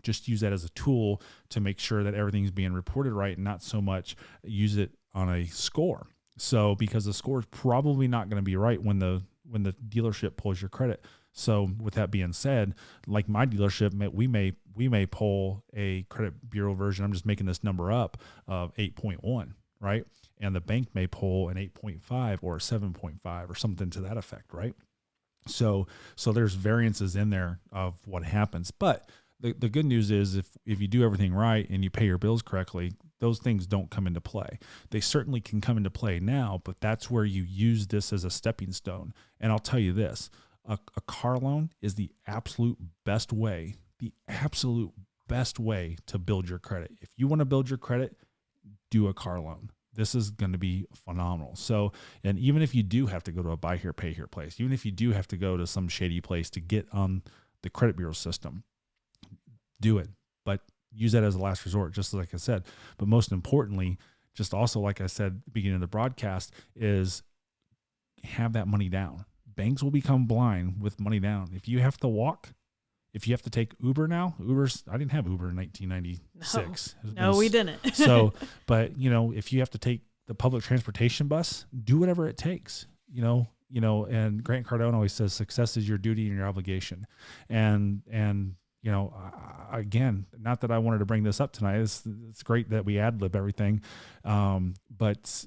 just use that as a tool to make sure that everything's being reported right and not so much use it on a score. So because the score is probably not going to be right when the dealership pulls your credit. So with that being said, like my dealership, we may pull a credit bureau version, I'm just making this number up, of 8.1, right? And the bank may pull an 8.5 or a 7.5 or something to that effect, right? So there's variances in there of what happens. But the good news is if you do everything right and you pay your bills correctly, those things don't come into play. They certainly can come into play now, but that's where you use this as a stepping stone. And I'll tell you this, a car loan is the absolute best way to build your credit. If you want to build your credit, do a car loan. This is going to be phenomenal. So, and even if you do have to go to a buy here, pay here place, even if you do have to go to some shady place to get on the credit bureau system. Do it, but use that as a last resort, just like I said. But most importantly, just also, like I said at the beginning of the broadcast, is have that money down. Banks will become blind with money down. If you have to walk, if you have to take Uber now, I didn't have Uber in 1996. No, we didn't. So, but if you have to take the public transportation bus, do whatever it takes, and Grant Cardone always says success is your duty and your obligation. And, again, not that I wanted to bring this up tonight. It's great that we ad-lib everything. But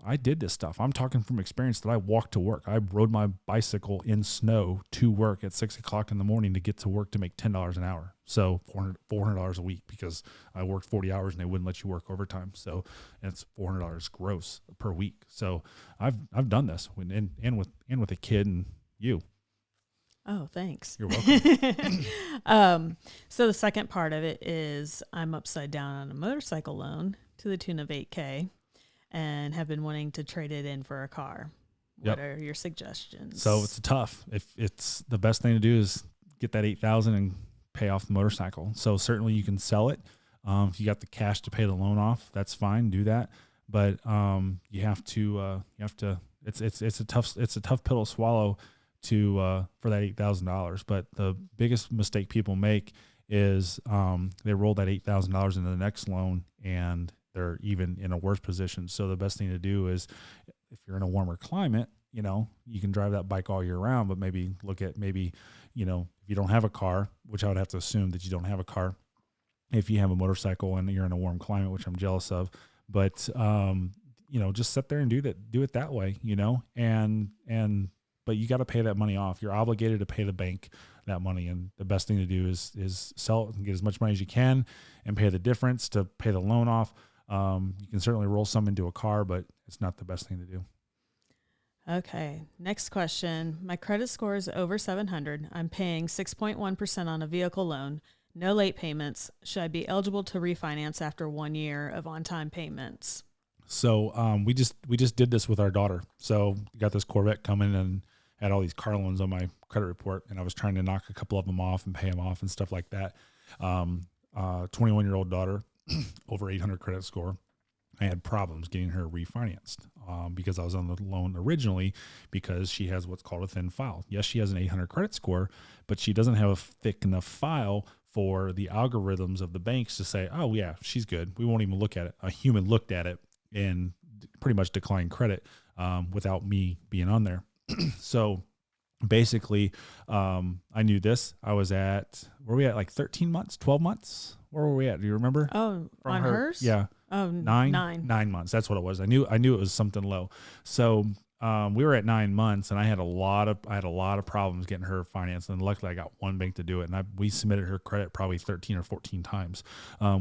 I did this stuff. I'm talking from experience that I walked to work. I rode my bicycle in snow to work at 6:00 in the morning to get to work to make $10 an hour. So $400 a week, because I worked 40 hours and they wouldn't let you work overtime. So it's $400 gross per week. So I've done this and with a kid and you. Oh, thanks. You're welcome. So the second part of it is I'm upside down on a motorcycle loan to the tune of $8,000. And have been wanting to trade it in for a car. What are your suggestions? So it's tough. If it's the best thing to do is get that $8,000 and pay off the motorcycle. So certainly you can sell it. If you got the cash to pay the loan off, that's fine. Do that. But you have to. It's a tough pill to swallow for that $8,000. But the biggest mistake people make is they roll that $8,000 into the next loan and they're even in a worse position. So the best thing to do is, if you're in a warmer climate, you can drive that bike all year round, but maybe look at if you don't have a car, which I would have to assume that you don't have a car, if you have a motorcycle and you're in a warm climate, which I'm jealous of, but, just sit there and do it that way, but you got to pay that money off. You're obligated to pay the bank that money. And the best thing to do is sell it and get as much money as you can and pay the difference to pay the loan off. You can certainly roll some into a car, but it's not the best thing to do. Okay. Next question. My credit score is over 700. I'm paying 6.1% on a vehicle loan. No late payments. Should I be eligible to refinance after 1 year of on-time payments? So we just did this with our daughter. So we got this Corvette coming and had all these car loans on my credit report, and I was trying to knock a couple of them off and pay them off and stuff like that. 21-year-old daughter, over 800 credit score. I had problems getting her refinanced because I was on the loan originally because she has what's called a thin file. Yes, she has an 800 credit score, but she doesn't have a thick enough file for the algorithms of the banks to say, oh, yeah, she's good. We won't even look at it. A human looked at it and pretty much declined credit without me being on there. So basically, I knew this. I was at, where were we at, like 13 months, 12 months? Where were we at? Do you remember? Oh, on hers? Yeah. Oh, 9 months. That's what it was. I knew it was something low. So we were at 9 months, and I had a lot of problems getting her financed. And luckily, I got one bank to do it. And we submitted her credit probably 13 or 14 times,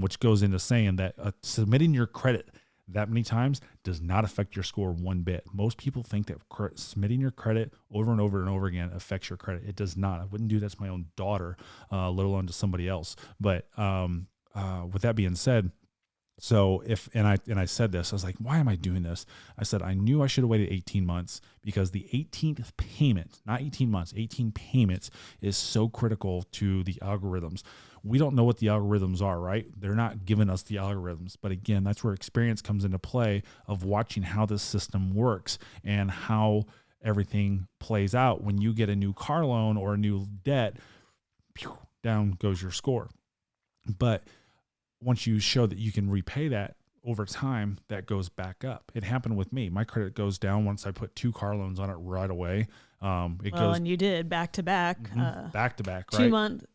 which goes into saying that submitting your credit that many times does not affect your score one bit. Most people think that submitting your credit over and over and over again affects your credit. It does not. I wouldn't do that to my own daughter, let alone to somebody else. But with that being said, so I said this, I was like, why am I doing this? I said, I knew I should have waited 18 months because the 18th payment, not 18 months, 18 payments is so critical to the algorithms. We don't know what the algorithms are, right? They're not giving us the algorithms. But again, that's where experience comes into play of watching how this system works and how everything plays out. When you get a new car loan or a new debt, down goes your score. But once you show that you can repay that over time, that goes back up. It happened with me. My credit goes down once I put 2 car loans on it right away. And you did back to back. Back to back, right? 2 months,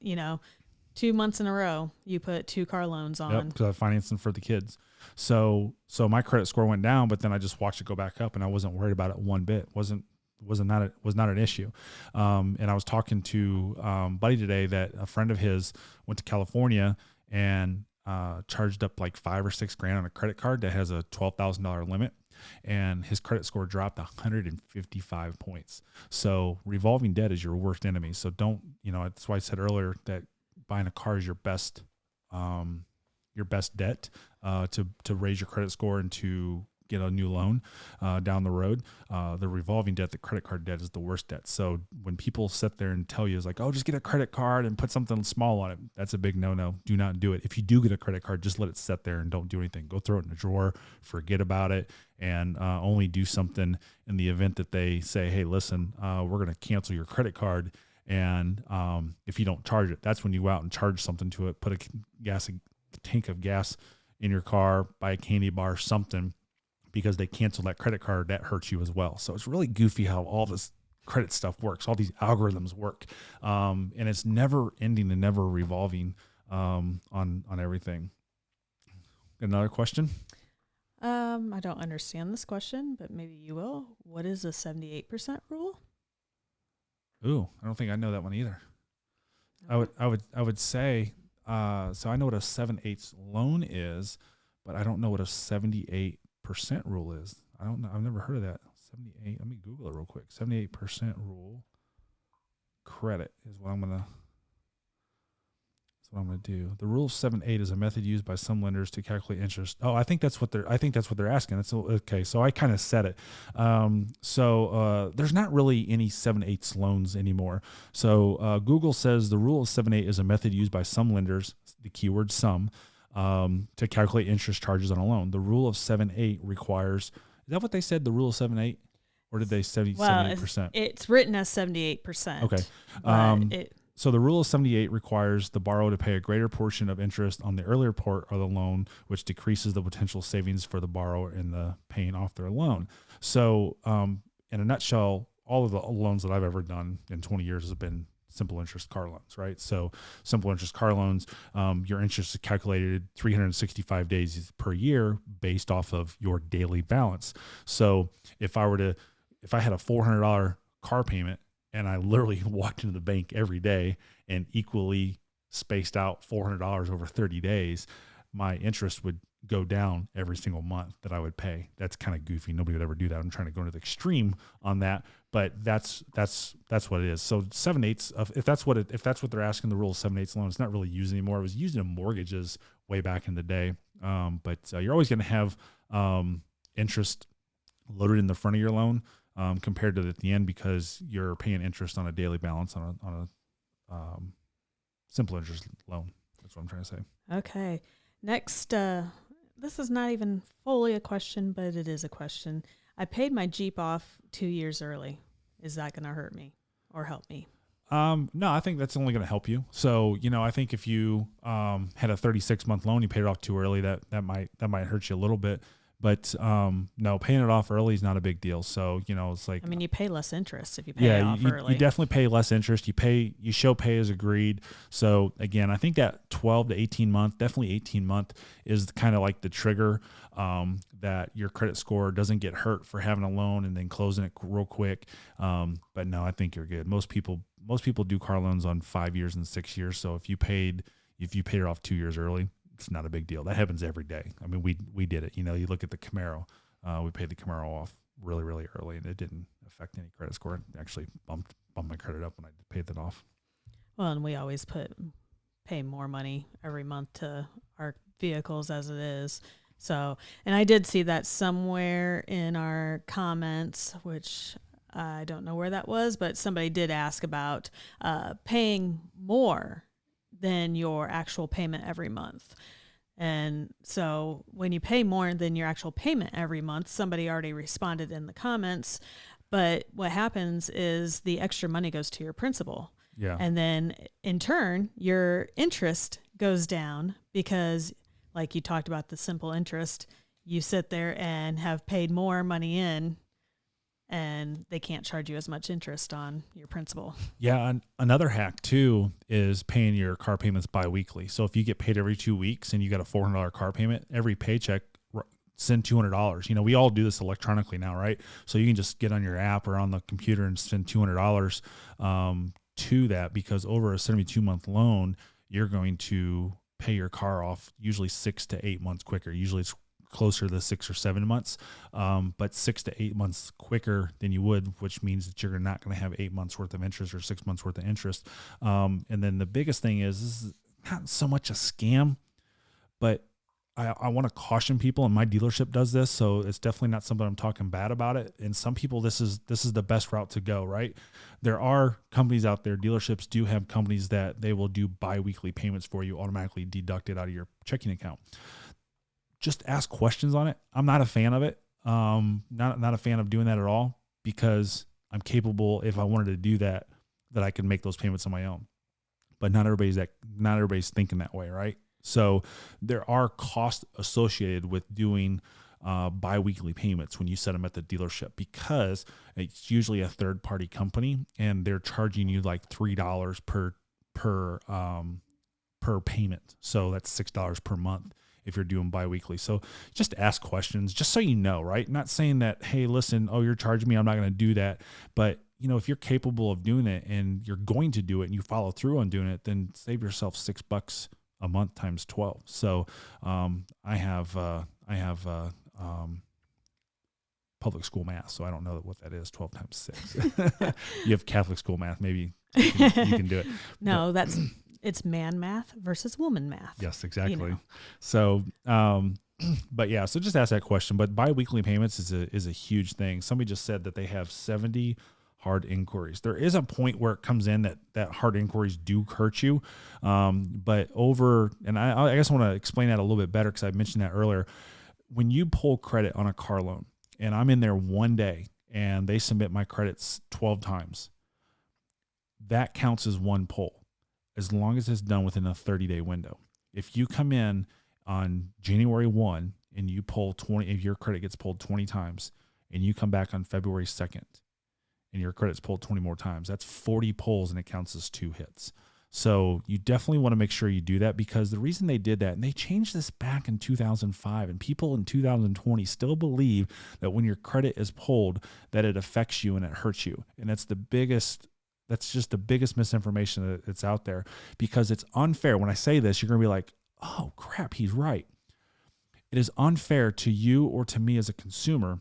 2 months in a row, you put 2 car loans on. Yep, because I financed them for the kids. So my credit score went down, but then I just watched it go back up, and I wasn't worried about it one bit. Was not an issue. And I was talking to Buddy today that a friend of his went to California and charged up like $5 or $6 grand on a credit card that has a $12,000 limit, and his credit score dropped 155 points. So revolving debt is your worst enemy. So don't, that's why I said earlier that buying a car is your best debt to raise your credit score and to get a new loan down the road. The revolving debt, the credit card debt, is the worst debt. So when people sit there and tell you, it's like, oh, just get a credit card and put something small on it, that's a big no-no. Do not do it. If you do get a credit card, just let it sit there and don't do anything. Go throw it in a drawer, forget about it, and only do something in the event that they say, hey, listen, we're going to cancel your credit card. And if you don't charge it, that's when you go out and charge something to it, put a tank of gas in your car, buy a candy bar, something, because they cancel that credit card. That hurts you as well. So it's really goofy how all this credit stuff works, all these algorithms work. And it's never ending and never revolving on everything. Another question? I don't understand this question, but maybe you will. What is a 78% rule? Ooh, I don't think I know that one either. I would say, so I know what a 7/8 loan is, but I don't know what a 78% rule is. I don't know. I've never heard of that. 78. Let me Google it real quick. 78% rule. Credit is what I'm gonna. That's what I'm gonna do. The rule of 7/8 is a method used by some lenders to calculate interest. Oh, I think that's what they're asking. That's okay. So I kind of said it. So there's not really any 7/8 loans anymore. So Google says the rule of 7/8 is a method used by some lenders. The keyword some. To calculate interest charges on a loan. The rule of 7/8 requires. Is that what they said? The rule of 7/8, or did they 78%? It's written as 78%. Okay. So the rule of 78 requires the borrower to pay a greater portion of interest on the earlier part of the loan, which decreases the potential savings for the borrower in the paying off their loan. So, in a nutshell, all of the loans that I've ever done in 20 years have been simple interest car loans, right? So simple interest car loans, your interest is calculated 365 days per year based off of your daily balance. So if I had a $400 car payment and I literally walked into the bank every day and equally spaced out $400 over 30 days, my interest would go down every single month that I would pay. That's kind of goofy. Nobody would ever do that. I'm trying to go to the extreme on that, but that's what it is. So 7/8, if that's what they're asking, the rule of 7/8 loan, it's not really used anymore. It was used in mortgages way back in the day. But you're always going to have interest loaded in the front of your loan compared to at the end, because you're paying interest on a daily balance on a simple interest loan. That's what I'm trying to say. Okay. Next, this is not even fully a question, but it is a question. I paid my Jeep off 2 years early. Is that going to hurt me or help me? No, I think that's only going to help you. So, I think if you had a 36-month loan, you paid it off too early, that might hurt you a little bit. But no, paying it off early is not a big deal. So, it's like, you pay less interest if you pay it off early. You definitely pay less interest. You show pay as agreed. So again, I think that 12 to 18 month, definitely 18 month, is kind of like the trigger that your credit score doesn't get hurt for having a loan and then closing it real quick. But no, I think you're good. Most people do car loans on 5 years and 6 years. So if you paid it off 2 years early, it's not a big deal. That happens every day. I mean, we did it. You look at the Camaro. We paid the Camaro off really, really early, and it didn't affect any credit score. It actually bumped my credit up when I paid that off. Well, and we always pay more money every month to our vehicles as it is. So, and I did see that somewhere in our comments, which I don't know where that was, but somebody did ask about paying more than your actual payment every month. And so when you pay more than your actual payment every month, somebody already responded in the comments, but what happens is the extra money goes to your principal. Yeah. And then in turn, your interest goes down because, like you talked about the simple interest, you sit there and have paid more money in, and they can't charge you as much interest on your principal. Yeah. And another hack too is paying your car payments biweekly. So if you get paid every 2 weeks and you got a $400 car payment, every paycheck, send $200. We all do this electronically now, right? So you can just get on your app or on the computer and send $200 to that, because over a 72-month loan, you're going to pay your car off usually 6 to 8 months quicker. Usually it's closer to 6 or 7 months, but 6 to 8 months quicker than you would, which means that you're not going to have 8 months worth of interest or 6 months worth of interest. And then the biggest thing is, this is not so much a scam, but I want to caution people, and my dealership does this, so it's definitely not something I'm talking bad about it. And some people, this is the best route to go, right? There are companies out there, dealerships do have companies that they will do biweekly payments for you, automatically deducted out of your checking account. Just ask questions on it. I'm not a fan of it. Not a fan of doing that at all, because I'm capable, if I wanted to do that I can make those payments on my own. But not everybody's thinking that way, right? So there are costs associated with doing biweekly payments when you set them at the dealership, because it's usually a third party company and they're charging you like $3 per payment. So that's $6 per month if you're doing biweekly. So just ask questions, just so you know, right? Not saying that, hey, listen, oh, you're charging me, I'm not going to do that. But if you're capable of doing it and you're going to do it and you follow through on doing it, then save yourself $6 a month times 12. So I have public school math, so I don't know what that is. 12 times 6. You have Catholic school math, maybe you can do it. No, it's man math versus woman math. Yes, exactly. So but yeah, so just ask that question. But biweekly payments is a huge thing. Somebody just said that they have 70 hard inquiries. There is a point where it comes in that hard inquiries do hurt you. But I guess I want to explain that a little bit better, because I mentioned that earlier. When you pull credit on a car loan, and I'm in there one day and they submit my credits 12 times, that counts as one pull, as long as it's done within a 30-day window. If you come in on January 1 and you pull 20, if your credit gets pulled 20 times, and you come back on February 2nd and your credit's pulled 20 more times, that's 40 pulls and it counts as 2 hits. So you definitely want to make sure you do that, because the reason they did that, and they changed this back in 2005, and people in 2020 still believe that when your credit is pulled, that it affects you and it hurts you. And that's just the biggest misinformation that's out there, because it's unfair. When I say this, you're going to be like, oh crap, he's right. It is unfair to you or to me as a consumer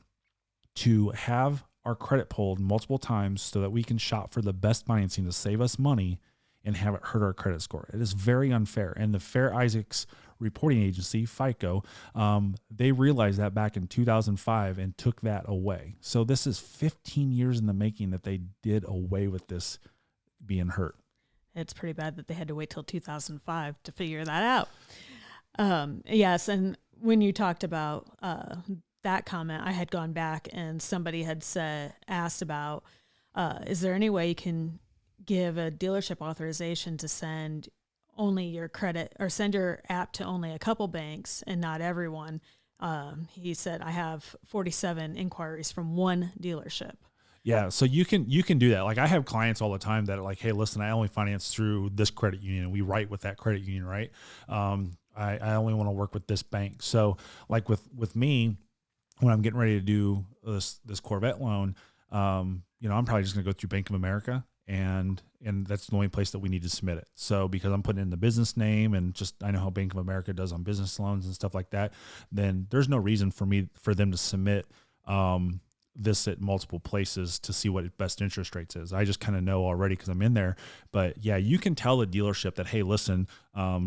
to have our credit pulled multiple times so that we can shop for the best financing to save us money and have it hurt our credit score. It is very unfair. And the Fair Isaacs reporting agency, FICO, they realized that back in 2005 and took that away. So this is 15 years in the making that they did away with this being hurt. It's pretty bad that they had to wait till 2005 to figure that out. Yes, and when you talked about that comment, I had gone back and somebody had asked about, is there any way you can give a dealership authorization to send only your credit, or send your app to only a couple banks and not everyone? He said, I have 47 inquiries from one dealership. Yeah, so you can do that. Like, I have clients all the time that are like, hey, listen, I only finance through this credit union, and we write with that credit union, right? I only want to work with this bank. So like with me, when I'm getting ready to do this Corvette loan, I'm probably just going to go through Bank of America, and that's the only place that we need to submit it. So because I'm putting in the business name, and just I know how Bank of America does on business loans and stuff like that, then there's no reason for them to submit this at multiple places to see what best interest rates is. I just kind of know already because I'm in there. But yeah, you can tell the dealership that, hey, listen, I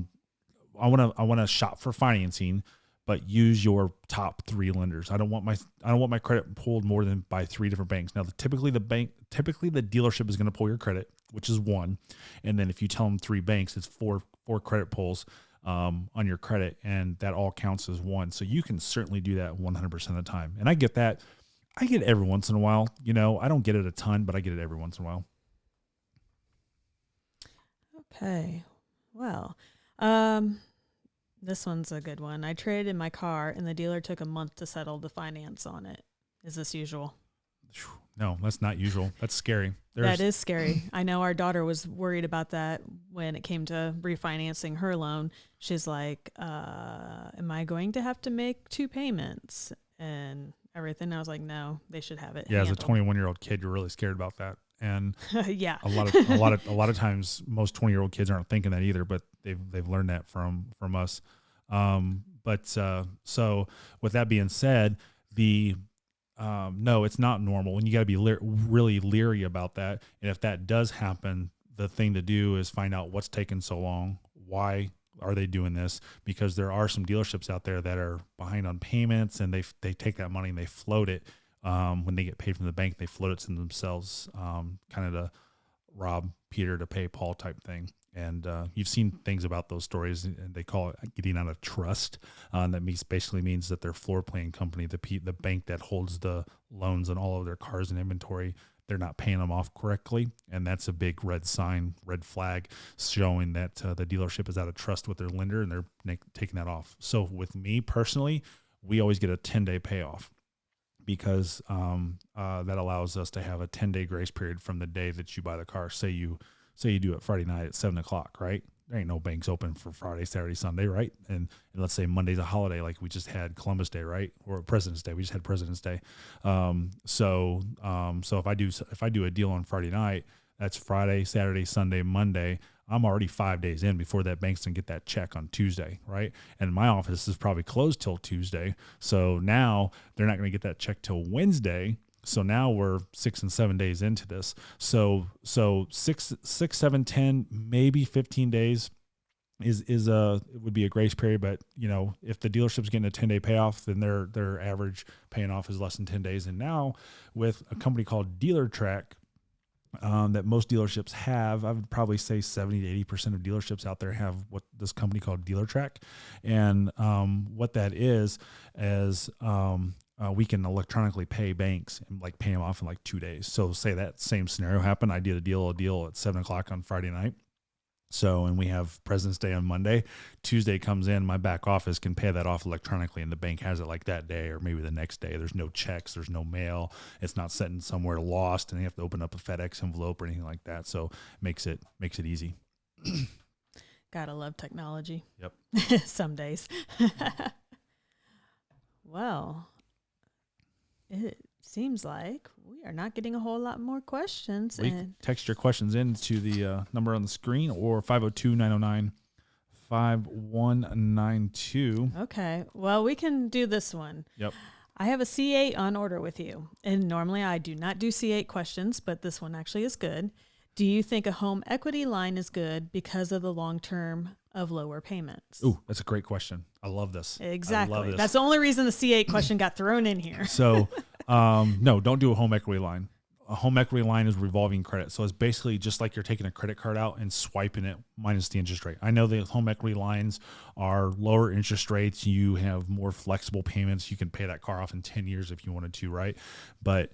want to shop for financing, but use your top 3 lenders. I don't want my credit pulled more than by 3 different banks. Now, typically the dealership is going to pull your credit, which is 1, and then if you tell them 3 banks, it's four credit pulls on your credit, and that all counts as 1. So you can certainly do that 100% of the time. And I get that. I get it every once in a while. I don't get it a ton, but I get it every once in a while. Okay. Well, this one's a good one. I traded in my car and the dealer took a month to settle the finance on it. Is this usual? No, that's not usual. That's scary. That is scary. I know our daughter was worried about that when it came to refinancing her loan. She's like, am I going to have to make 2 payments and everything? I was like, no, they should have it. Yeah, handled. as a 21-year-old kid, you're really scared about that. And yeah, a lot of times most 20-year-old kids aren't thinking that either, but they've learned that from us. So with that being said, no, it's not normal, and you got to be really leery about that. And if that does happen, the thing to do is find out what's taking so long, why are they doing this? Because there are some dealerships out there that are behind on payments, and they take that money and they float it. When they get paid from the bank, they float it to themselves, kind of to rob Peter to pay Paul type thing. And you've seen things about those stories, and they call it getting out of trust. That basically means that their floor plan company, the bank that holds the loans on all of their cars and inventory, they're not paying them off correctly. And that's a big red flag showing that the dealership is out of trust with their lender, and they're taking that off. So with me personally, we always get a 10-day payoff, because that allows us to have a 10-day grace period from the day that you buy the car. Say you do it Friday night at 7:00, right? There ain't no banks open for Friday, Saturday, Sunday, right? And let's say Monday's a holiday, like we just had Columbus Day, right? Or President's Day. We just had President's Day. So if I do a deal on Friday night, that's Friday, Saturday, Sunday, Monday. I'm already 5 days in before that bank's gonna get that check on Tuesday, right? And my office is probably closed till Tuesday. So now they're not gonna get that check till Wednesday. So now we're 6 and 7 days into this. So 6, 7, 10, maybe 15 days it would be a grace period. But if the dealership's getting a 10-day payoff, then their average paying off is less than 10 days. And now with a company called DealerTrack, that most dealerships have, I would probably say 70 to 80% of dealerships out there have what this company called DealerTrack. And what that is we can electronically pay banks and like pay them off in like 2 days. So say that same scenario happened. I did a deal at 7:00 on Friday night. So, and we have President's Day on Monday. Tuesday comes in, my back office can pay that off electronically, and the bank has it like that day or maybe the next day. There's no checks, there's no mail. It's not sitting somewhere lost, and they have to open up a FedEx envelope or anything like that. So makes it easy. Gotta love technology. Yep. Some days. Well, it seems like we are not getting a whole lot more questions. Well, you can text your questions in to the number on the screen, or 502-909-5192. Okay. Well, we can do this one. Yep. I have a C8 on order with you. And normally I do not do C8 questions, but this one actually is good. Do you think a home equity line is good because of the long term of lower payments? Ooh, that's a great question. I love this. Exactly. I love this. That's the only reason the C8 question got thrown in here. So, no, don't do a home equity line. A home equity line is revolving credit. So it's basically just like you're taking a credit card out and swiping it minus the interest rate. I know the home equity lines are lower interest rates. You have more flexible payments. You can pay that car off in 10 years if you wanted to, right? But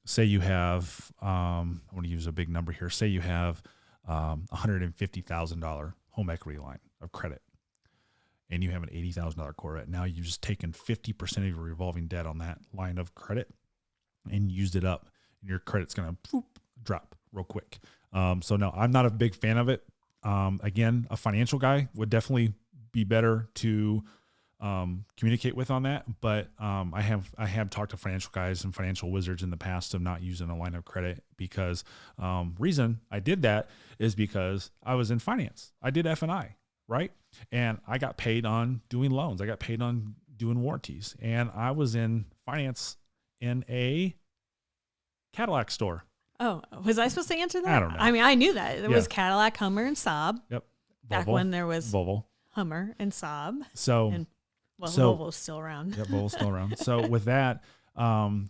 say you have, I want to use a big number here. Say you have $150,000 home equity line of credit, and you have an $80,000 Corvette. Now you've just taken 50% of your revolving debt on that line of credit and used it up, and your credit's going to drop real quick. So no, I'm not a big fan of it. Again, a financial guy would definitely be better to communicate with on that. But I have talked to financial guys and financial wizards in the past of not using a line of credit, because reason I did that is because I was in finance. I did F&I, right? And I got paid on doing loans. I got paid on doing warranties, and I was in finance in a Cadillac store. Oh, was I supposed to answer that? I don't know. I mean, I knew that. It was Cadillac, Hummer, and Saab. Yep. Back Volvo. when there was Volvo. Hummer and Saab. So, and, Volvo's still around. Yeah, Volvo's still around. So with that, I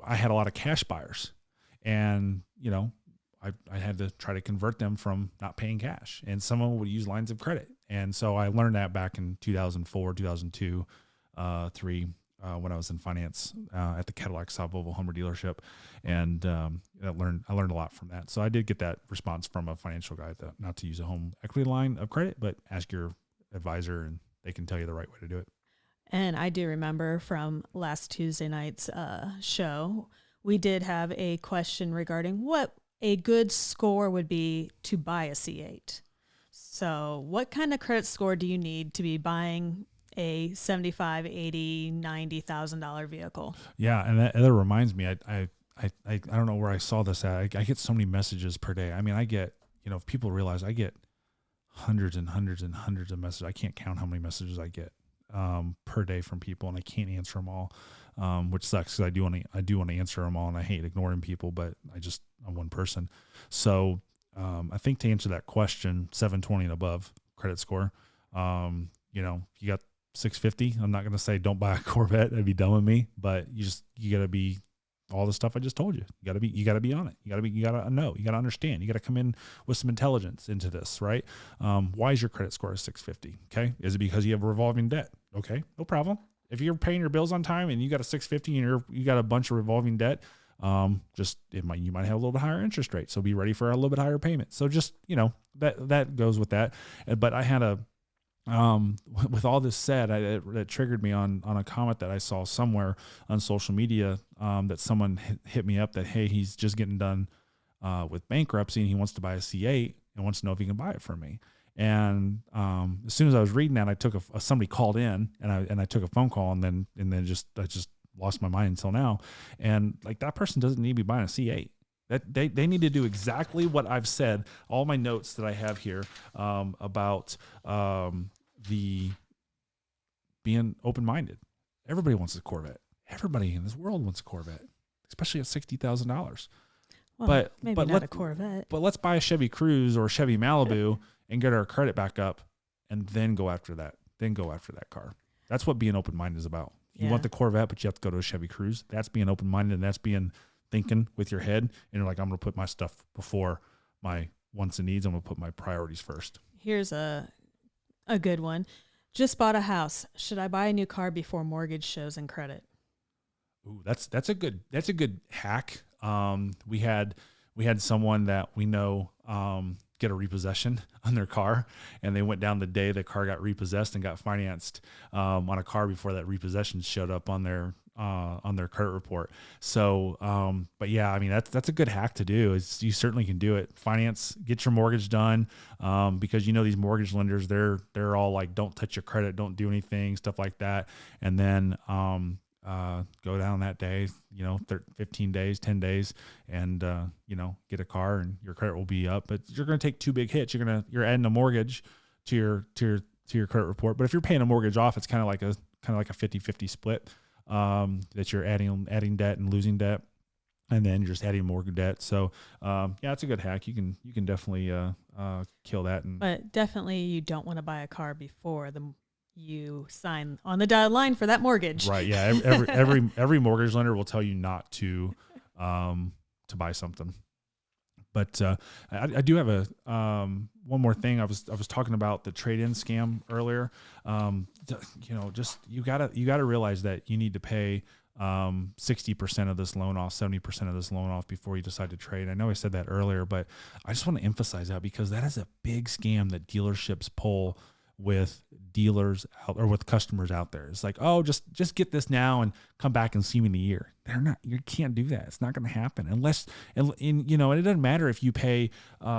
had a lot of cash buyers, and I had to try to convert them from not paying cash, and some of them would use lines of credit. And so I learned that back in 2004, 2002, 3, when I was in finance at the Cadillac Saab Volvo Hummer dealership, and I learned a lot from that. So I did get that response from a financial guy that not to use a home equity line of credit, but ask your advisor, and they can tell you the right way to do it. And I do remember from last Tuesday night's show, we did have a question regarding what a good score would be to buy a C8. So what kind of credit score do you need to be buying a $75,000, $80,000, $90,000 vehicle? Yeah, and that reminds me, I don't know where I saw this at. I get so many messages per day. I mean, I get, if people realize I get hundreds and hundreds and hundreds of messages. I can't count how many messages I get per day from people, and I can't answer them all, which sucks because I do want to answer them all, and I hate ignoring people, but I'm one person. So I think to answer that question, 720 and above credit score. You know, you got 650. I'm not going to say don't buy a Corvette. That'd be dumb of me, but you got to be all the stuff I just told you. You got to be on it. You got to know, you got to understand, you got to come in with some intelligence into this, right? Why is your credit score 650? Okay. Is it because you have revolving debt? Okay. No problem. If you're paying your bills on time and you got a 650 and you got a bunch of revolving debt, you might have a little bit higher interest rate. So be ready for a little bit higher payment. So just, you know, that goes with that. But I had with all this said, it triggered me on a comment that I saw somewhere on social media, that someone hit me up that, hey, he's just getting done, with bankruptcy and he wants to buy a C8 and wants to know if he can buy it from me. And, as soon as I was reading that, I took somebody called in and I took a phone call and then I just lost my mind until now. And like, that person doesn't need to be buying a C8. That they need to do exactly what I've said. All my notes that I have here, about, the being open-minded. Everybody wants a Corvette. Everybody in this world wants a Corvette, especially at $60,000. Well, but maybe not a Corvette. But let's buy a Chevy Cruze or a Chevy Malibu and get our credit back up, and then go after that. Then go after that car. That's what being open-minded is about. You want the Corvette, but you have to go to a Chevy Cruze. That's being open-minded, and that's being thinking with your head. And you're like, I'm going to put my stuff before my wants and needs. I'm going to put my priorities first. Here's a good one. Just bought a house. Should I buy a new car before mortgage shows in credit? Ooh, that's a good hack. We had someone that we know, get a repossession on their car, and they went down the day the car got repossessed and got financed, on a car before that repossession showed up on their credit report. So, but yeah, I mean, that's a good hack to do. You certainly can do it. Finance, get your mortgage done. Because you know, these mortgage lenders, they're all like, don't touch your credit, don't do anything, stuff like that. And then, go down that day, 15 days, 10 days, and, get a car and your credit will be up, but you're going to take two big hits. You're adding a mortgage to your credit report. But if you're paying a mortgage off, it's kind of like a 50-50 split, that you're adding debt and losing debt, and then you're just adding more debt. So, it's a good hack. You can definitely, kill that. But definitely you don't want to buy a car before you sign on the dotted line for that mortgage. Right. Yeah. Every mortgage lender will tell you not to buy something. But I do have one more thing. I was talking about the trade-in scam earlier. You gotta realize that you need to pay 60% of this loan off, 70% of this loan off before you decide to trade. I know I said that earlier, but I just want to emphasize that because that is a big scam that dealerships pull with dealers out or with customers out there. It's like, oh, just get this now and come back and see me in a year. You can't do that. It's not going to happen unless, and it doesn't matter if you pay 60 or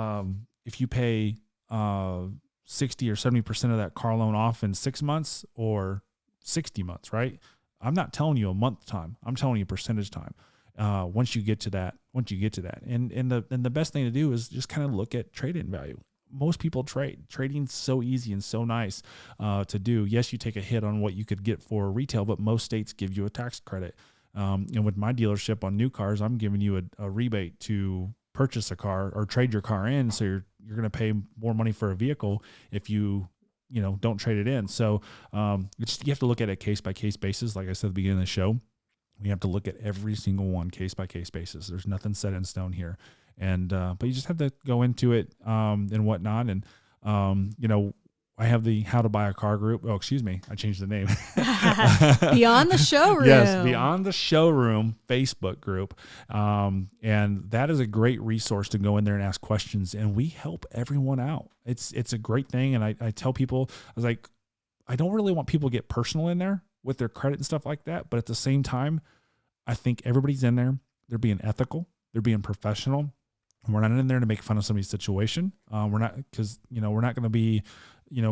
70% of that car loan off in 6 months or 60 months, right? I'm not telling you a month time. I'm telling you percentage time. Once you get to that, and the best thing to do is just kind of look at trade-in value. Most people trade. Trading's so easy and so nice to do. Yes, you take a hit on what you could get for retail, but most states give you a tax credit. And with my dealership on new cars, I'm giving you a rebate to purchase a car or trade your car in. So you're going to pay more money for a vehicle if you don't trade it in. So you have to look at it case by case basis. Like I said at the beginning of the show, we have to look at every single one case by case basis. There's nothing set in stone here. And, but you just have to go into it, and whatnot. And, I have the How to Buy a Car group. Oh, excuse me. I changed the name. Beyond the Showroom. Yes. Beyond the Showroom Facebook group. And that is a great resource to go in there and ask questions, and we help everyone out. It's a great thing. And I tell people, I was like, I don't really want people to get personal in there with their credit and stuff like that. But at the same time, I think everybody's in there. They're being ethical. They're being professional. We're not in there to make fun of somebody's situation. We're not, because, we're not going to be,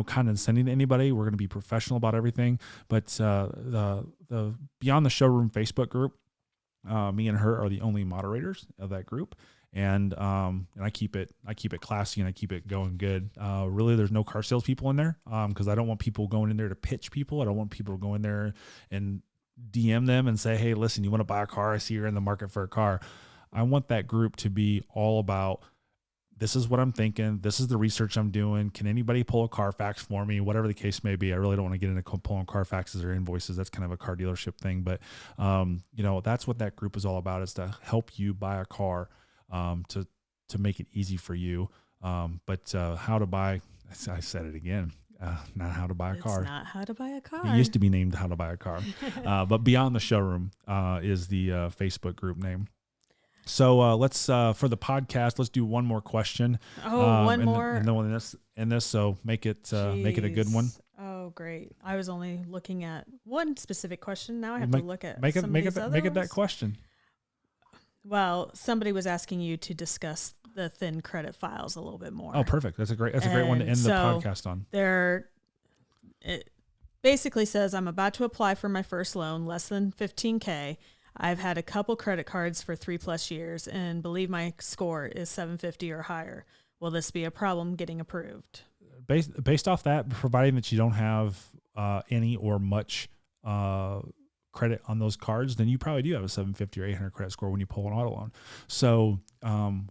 condescending to anybody. We're going to be professional about everything. But the Beyond the Showroom Facebook group, me and her are the only moderators of that group. And I keep it classy and I keep it going good. Really, there's no car salespeople in there, because I don't want people going in there to pitch people. I don't want people to go in there and DM them and say, hey, listen, you want to buy a car? I see you're in the market for a car. I want that group to be all about this is what I'm thinking. This is the research I'm doing. Can anybody pull a Carfax for me? Whatever the case may be. I really don't want to get into pulling Carfaxes or invoices. That's kind of a car dealership thing. But, that's what that group is all about, is to help you buy a car, to make it easy for you. But how to buy, I said it again, not how to buy a car. It's not how to buy a car. It used to be named How to Buy a Car. But Beyond the Showroom is the Facebook group name. So let's for the podcast, let's do one more question. One more, and then in this. So make it a good one. Oh, great! I was only looking at one specific question. Now I have to look at make it others. that question. Well, somebody was asking you to discuss the thin credit files a little bit more. Oh, perfect. That's a great one to end the podcast on. It basically says, I'm about to apply for my first loan, less than $15,000. I've had a couple credit cards for 3+ years and believe my score is 750 or higher. Will this be a problem getting approved? Based off that, providing that you don't have any or much credit on those cards, then you probably do have a 750 or 800 credit score when you pull an auto loan. So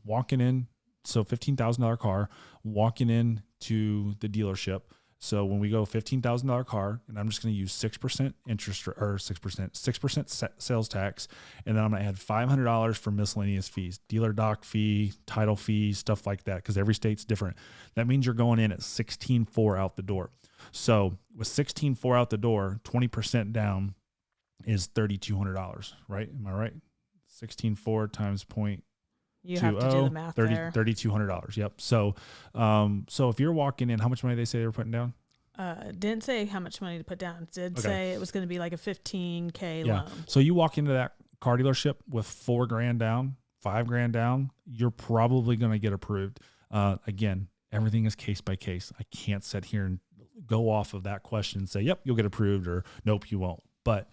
walking in, $15,000 car, walking in to the dealership. So when we go $15,000 car, and I'm just going to use 6% interest or 6% sales tax, and then I'm going to add $500 for miscellaneous fees, dealer doc fee, title fee, stuff like that, because every state's different. That means you're going in at 16.4 out the door. So with 16.4 out the door, 20% down is $3,200, right? Am I right? 16.4 times point. You have to do the math there. $3,200. Yep. So if you're walking in, how much money did they say they were putting down? Didn't say how much money to put down. Did say it was going to be like a $15,000 loan. So you walk into that car dealership with $4,000 down, $5,000 down, you're probably going to get approved. Again, everything is case by case. I can't sit here and go off of that question and say, yep, you'll get approved, or nope, you won't. But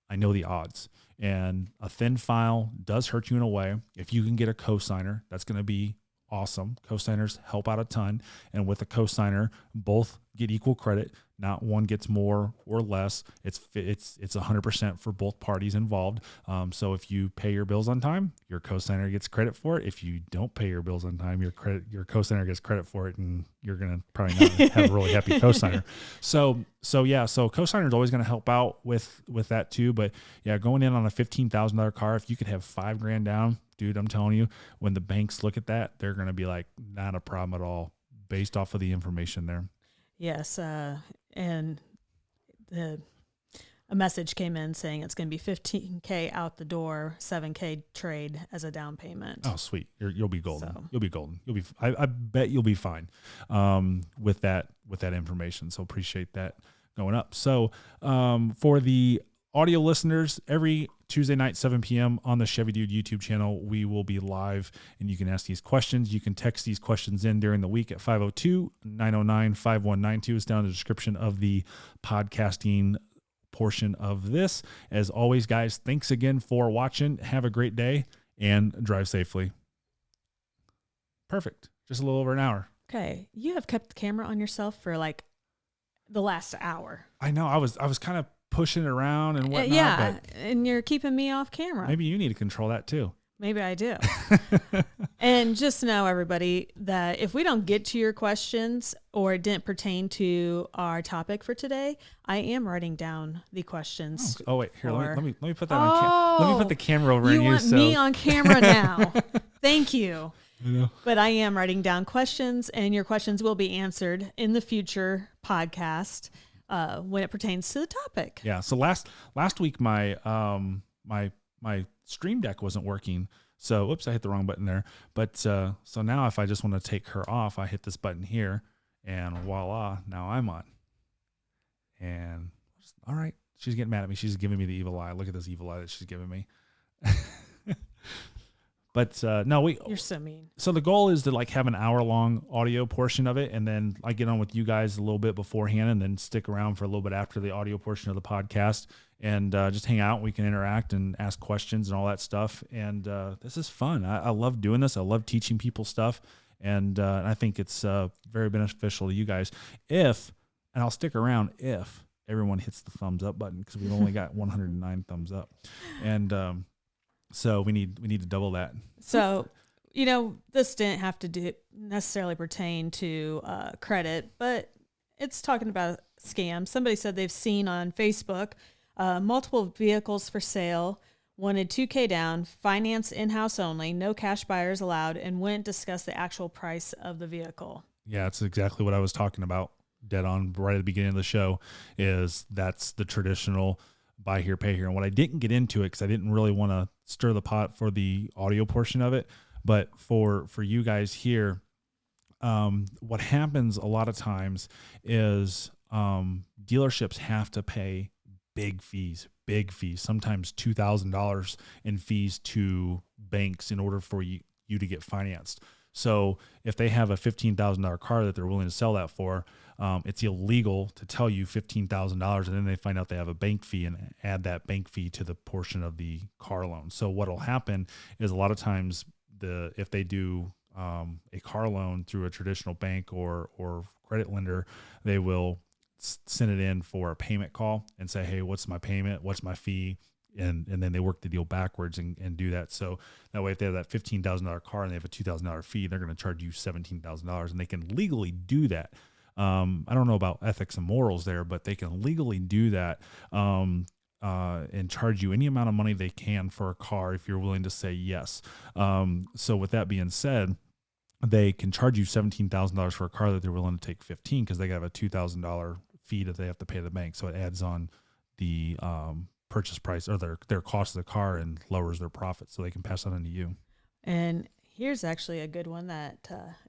I know the odds, and a thin file does hurt you in a way. If you can get a cosigner, that's going to be awesome. Cosigners help out a ton. And with a cosigner, both get equal credit. Not one gets more or less. It's 100% for both parties involved. So if you pay your bills on time, your cosigner gets credit for it. If you don't pay your bills on time, your cosigner gets credit for it, and you're going to probably not have a really happy cosigner. So cosigner is always going to help out with that too. But yeah, going in on a $15,000 car, if you could have $5,000 down, dude, I'm telling you, when the banks look at that, they're going to be like, not a problem at all, based off of the information there. Yes, and a message came in saying it's going to be $15,000 out the door, $7,000 trade as a down payment. Oh, sweet! You'll be golden. So. You'll be golden. I bet you'll be fine with that information. So appreciate that going up. So for the audio listeners, every Tuesday night, 7 p.m. on the Chevy Dude YouTube channel, we will be live, and you can ask these questions. You can text these questions in during the week at 502-909-5192. It's down in the description of the podcasting portion of this. As always, guys, thanks again for watching. Have a great day and drive safely. Perfect. Just a little over an hour. Okay. You have kept the camera on yourself for like the last hour. I know. I was kind of pushing it around and whatnot. Yeah, but and you're keeping me off camera. Maybe you need to control that too. Maybe I do. And just know, everybody, that if we don't get to your questions or it didn't pertain to our topic for today, I am writing down the questions. Oh wait, here, let me put that on. Let me put the camera over you in you. Want me on camera now? Thank you. I know. But I am writing down questions, and your questions will be answered in the future podcast. When it pertains to the topic. Yeah. So last week my Stream Deck wasn't working. So oops, I hit the wrong button there. But so now if I just want to take her off, I hit this button here, and voila, now I'm on. And all right, she's getting mad at me. She's giving me the evil eye. Look at this evil eye that she's giving me. But no, you're so mean. So the goal is to like have an hour-long audio portion of it, and then I get on with you guys a little bit beforehand, and then stick around for a little bit after the audio portion of the podcast, and just hang out. We can interact and ask questions and all that stuff. And this is fun. I love doing this. I love teaching people stuff, and I think it's very beneficial to you guys. And I'll stick around if everyone hits the thumbs up button, because we've only got 109 thumbs up, and so we need to double that. So this didn't have to necessarily pertain to credit, but it's talking about scams. Somebody said they've seen on Facebook multiple vehicles for sale, wanted $2,000 down, finance in-house only, no cash buyers allowed, and wouldn't discuss the actual price of the vehicle. Yeah, it's exactly what I was talking about. Dead on right at the beginning of the show that's the traditional buy here, pay here. And what I didn't get into it because I didn't really want to stir the pot for the audio portion of it, but for you guys here, what happens a lot of times is dealerships have to pay big fees, sometimes $2,000 in fees to banks in order for you to get financed. So if they have a $15,000 car that they're willing to sell that for, it's illegal to tell you $15,000 and then they find out they have a bank fee and add that bank fee to the portion of the car loan. So what will happen is a lot of times if they do a car loan through a traditional bank or credit lender, they will send it in for a payment call and say, hey, what's my payment? What's my fee? And then they work the deal backwards and do that. So that way, if they have that $15,000 car and they have a $2,000 fee, they're going to charge you $17,000 and they can legally do that. I don't know about ethics and morals there, but they can legally do that and charge you any amount of money they can for a car if you're willing to say yes. So with that being said, they can charge you $17,000 for a car that they're willing to take $15,000 because they have a $2,000 fee that they have to pay the bank. So it adds on the purchase price or their cost of the car and lowers their profit, so they can pass that on to you. And here's actually a good one that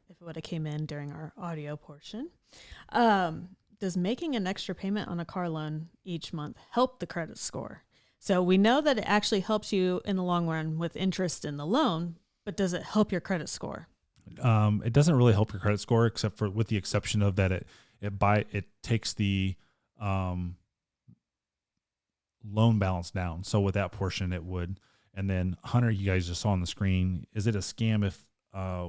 if it would have came in during our audio portion. Does making an extra payment on a car loan each month help the credit score? So we know that it actually helps you in the long run with interest in the loan, but does it help your credit score? It doesn't really help your credit score, except for with the exception of that it takes the loan balance down. So with that portion, it would. And then Hunter, you guys just saw on the screen, is it a scam if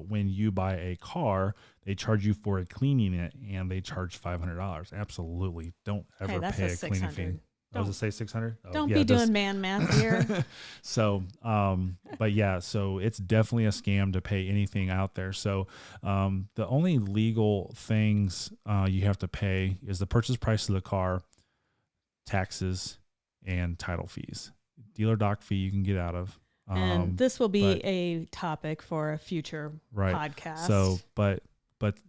when you buy a car, they charge you for a cleaning it and they charge $500? Absolutely. Don't ever pay a cleaning fee. Does it say 600? Don't be doing man math here. So, but yeah, so it's definitely a scam to pay anything out there. So, the only legal things you have to pay is the purchase price of the car, taxes, and title fees. Dealer doc fee you can get out of. And this will be a topic for a future podcast. So, but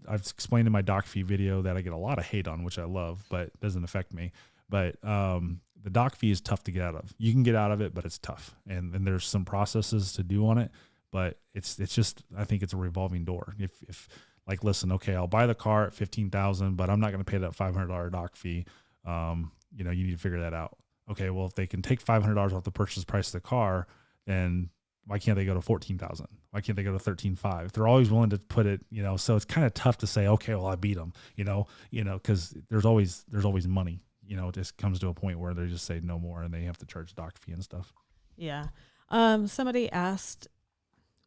I've explained in my doc fee video that I get a lot of hate on, which I love, but it doesn't affect me. But the doc fee is tough to get out of. You can get out of it, but it's tough. And there's some processes to do on it, but it's just, I think it's a revolving door. If like, listen, okay, I'll buy the car at $15,000, but I'm not going to pay that $500 doc fee. You need to figure that out. Okay, well, if they can take $500 off the purchase price of the car, then why can't they go to $14,000? Why can't they go to $13,500? They're always willing to put it, so it's kind of tough to say, okay, well, I beat them, because there's always money. It just comes to a point where they just say no more and they have to charge doc fee and stuff. Yeah. Somebody asked,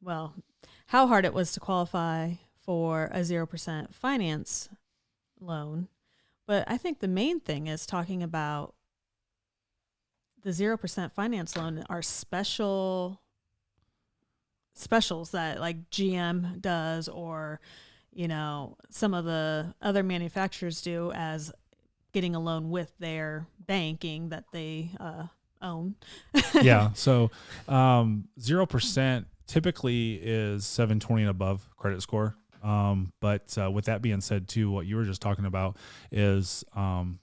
how hard it was to qualify for a 0% finance loan. But I think the main thing is talking about the 0% finance loan are specials that like GM does, or, some of the other manufacturers do as getting a loan with their banking that they own. Yeah. So 0% typically is 720 and above credit score. But with that being said too, what you were just talking about is,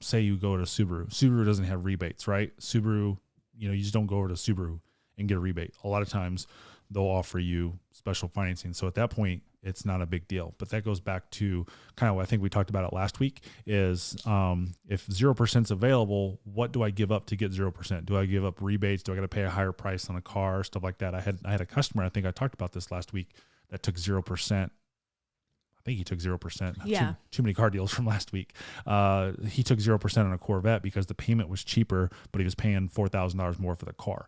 say you go to Subaru. Subaru doesn't have rebates, right? Subaru, you just don't go over to Subaru and get a rebate. A lot of times they'll offer you special financing. So at that point, it's not a big deal. But that goes back to kind of what I think we talked about it last week is, if 0% is available, what do I give up to get 0%? Do I give up rebates? Do I got to pay a higher price on a car? Stuff like that. I had a customer, I think I talked about this last week, that took 0%. I think he took 0%. Yeah. Too many car deals from last week. He took 0% on a Corvette because the payment was cheaper, but he was paying $4,000 more for the car.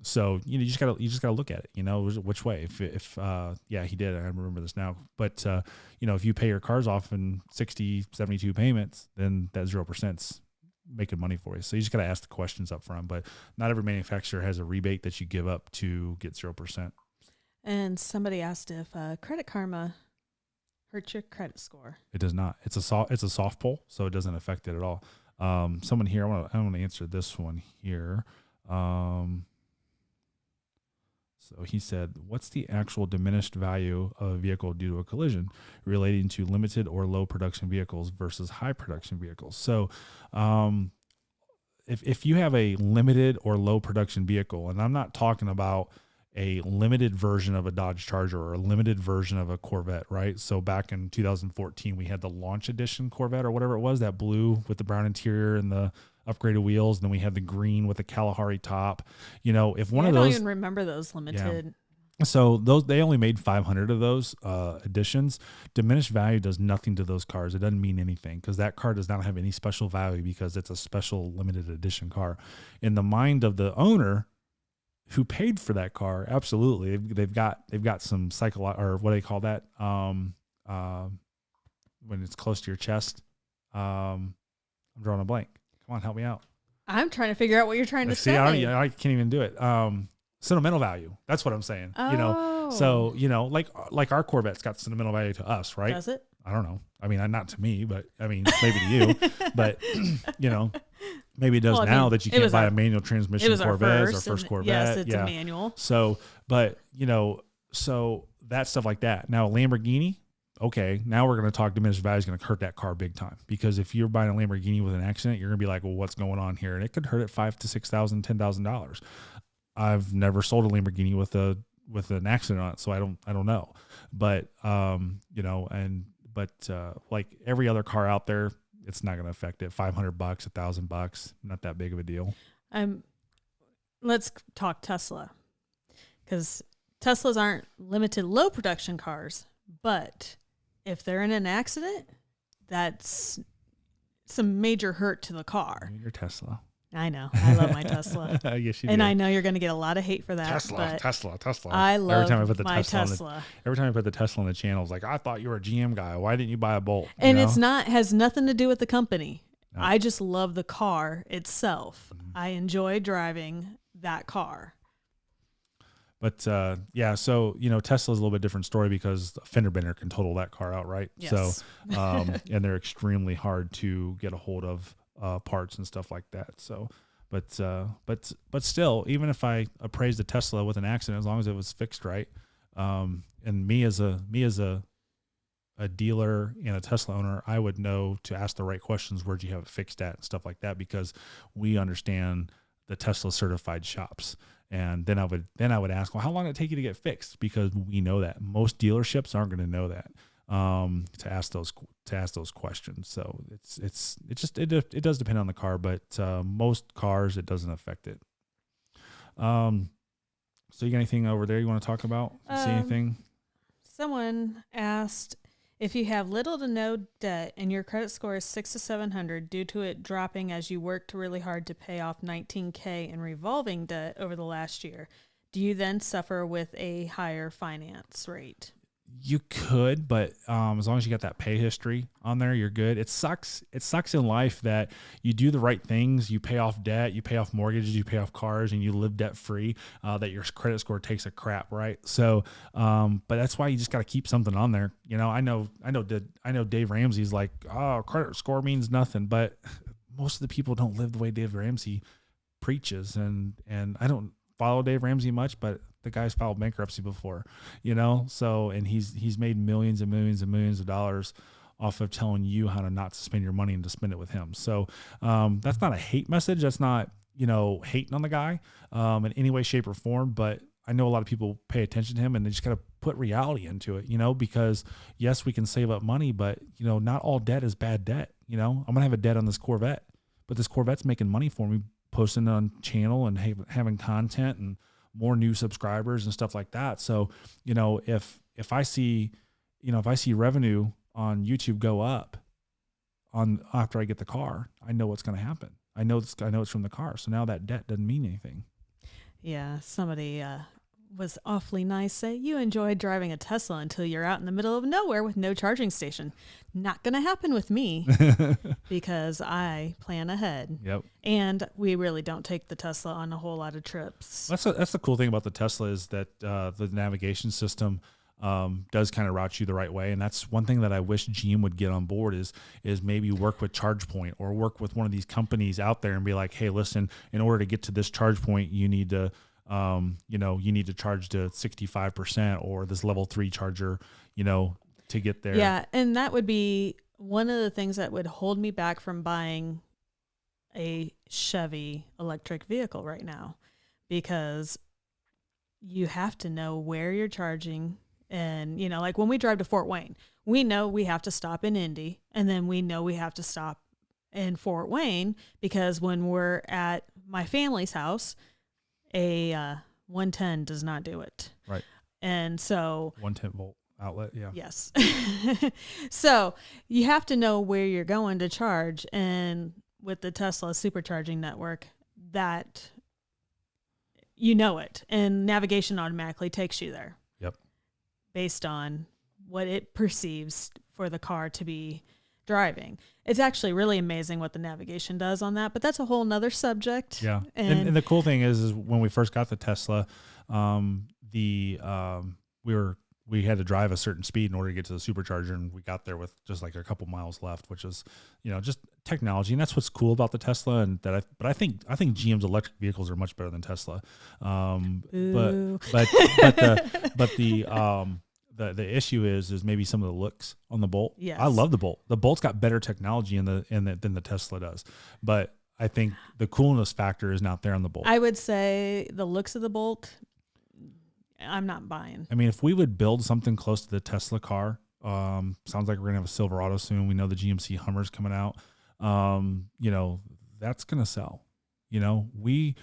So you just gotta look at it, which way. If he did. I remember this now. But if you pay your cars off in 60, 72 payments, then that 0%'s making money for you. So you just gotta ask the questions up front. But not every manufacturer has a rebate that you give up to get 0%. And somebody asked if Credit Karma hurts your credit score. It does not. It's a soft pull, so it doesn't affect it at all. Someone here, I want to answer this one here. So he said, what's the actual diminished value of a vehicle due to a collision relating to limited or low production vehicles versus high production vehicles? So if you have a limited or low production vehicle, and I'm not talking about a limited version of a Dodge Charger or a limited version of a Corvette, right? So back in 2014, we had the launch edition Corvette or whatever it was, that blue with the brown interior and the upgraded wheels. And then we had the green with the Kalahari top. You know, if one of those, I don't even remember those limited. Yeah. So they only made 500 of those editions. Diminished value does nothing to those cars. It doesn't mean anything because that car does not have any special value because it's a special limited edition car. In the mind of the owner who paid for that car, absolutely, they've got some or what do they call that? When it's close to your chest. I'm drawing a blank. Come on, help me out. I'm trying to figure out what you're trying to say. I can't even do it. Sentimental value. That's what I'm saying. Oh. You know, so like our Corvette's got sentimental value to us, right? Does it? I don't know. I mean, not to me, but I mean, maybe to you. But you know, maybe it does now that you can't buy a manual transmission Corvette. It's our first Corvette. Yes, it's a manual. So, but you know, so that stuff like that. Now, Lamborghini. Okay, now we're going to talk diminished value is going to hurt that car big time because if you're buying a Lamborghini with an accident, you're going to be like, well, what's going on here? And it could hurt it $5,000 to $6,000, $10,000. I've never sold a Lamborghini with an accident on it, so I don't know. But you know, but like every other car out there, it's not going to affect it. $500, $1,000, not that big of a deal. Let's talk Tesla because Teslas aren't limited low production cars, but if they're in an accident, that's some major hurt to the car. Your Tesla. I know. I love my Tesla. Yes, you and do. I know you're going to get a lot of hate for that. Tesla. I love every time I put my Tesla. Every time I put the Tesla on the channel, it's like, I thought you were a GM guy. Why didn't you buy a Bolt? And it's has nothing to do with the company. No. I just love the car itself. Mm-hmm. I enjoy driving that car. But yeah, so you know, Tesla's a little bit different story because a fender bender can total that car out, right? Yes. So, and they're extremely hard to get a hold of parts and stuff like that. So, but still, even if I appraised a Tesla with an accident, as long as it was fixed right, and me as a dealer and a Tesla owner, I would know to ask the right questions. Where'd you have it fixed at and stuff like that? Because we understand the Tesla certified shops. And then I would ask, well, how long did it take you to get fixed? Because we know that most dealerships aren't going to know that to ask those questions. So it does depend on the car, but most cars it doesn't affect it. So you got anything over there you want to talk about? See anything? Someone asked if you have little to no debt and your credit score is 600 to 700 due to it dropping as you worked really hard to pay off $19,000 in revolving debt over the last year, do you then suffer with a higher finance rate? You could, but as long as you got that pay history on there, you're good. It sucks in life that you do the right things, you pay off debt, you pay off mortgages, you pay off cars, and you live debt free. That your credit score takes a crap, right? So, but that's why you just got to keep something on there. You know, I know Dave Ramsey's like, oh, credit score means nothing, but most of the people don't live the way Dave Ramsey preaches, and I don't follow Dave Ramsey much, but the guy's filed bankruptcy before, you know? So, and he's made millions and millions and millions of dollars off of telling you how to not to spend your money and to spend it with him. So, that's not a hate message. That's not, you know, hating on the guy, in any way, shape or form. But I know a lot of people pay attention to him and they just got to put reality into it, you know, because yes, we can save up money, but you know, not all debt is bad debt. You know, I'm going to have a debt on this Corvette, but this Corvette's making money for me, posting on channel and having content and more new subscribers and stuff like that. So, you know, if I see revenue on YouTube go up after I get the car, I know what's going to happen. I know it's from the car. So now that debt doesn't mean anything. Yeah. Somebody was awfully nice say you enjoyed driving a Tesla until you're out in the middle of nowhere with no charging station. Not going to happen with me because I plan ahead. Yep. And we really don't take the Tesla on a whole lot of trips. That's the cool thing about the Tesla is that the navigation system does kind of route you the right way. And that's one thing that I wish GM would get on board is maybe work with ChargePoint or work with one of these companies out there and be like, hey, listen, in order to get to this charge point, you need to you need to charge to 65% or this level 3 charger, to get there. Yeah. And that would be one of the things that would hold me back from buying a Chevy electric vehicle right now, because you have to know where you're charging. And, like when we drive to Fort Wayne, we know we have to stop in Indy, and then we know we have to stop in Fort Wayne, because when we're at my family's house, a 110 does not do it. Right. And so 110 volt outlet. Yeah. Yes. So you have to know where you're going to charge. And with the Tesla supercharging network, that it, and navigation automatically takes you there. Yep. Based on what it perceives for the car to be driving. It's actually really amazing what the navigation does on that, but that's a whole nother subject. Yeah. And the cool thing is when we first got the Tesla, we had to drive a certain speed in order to get to the supercharger, and we got there with just like a couple miles left, which is, just technology. And that's what's cool about the Tesla. And I think GM's electric vehicles are much better than Tesla. The issue is maybe some of the looks on the Bolt. Yes. I love the Bolt. The Bolt's got better technology than the Tesla does. But I think the coolness factor is not there on the Bolt. I would say the looks of the Bolt, I'm not buying. I mean, if we would build something close to the Tesla car, sounds like we're gonna have a Silverado soon. We know the GMC Hummer's coming out. That's gonna sell. And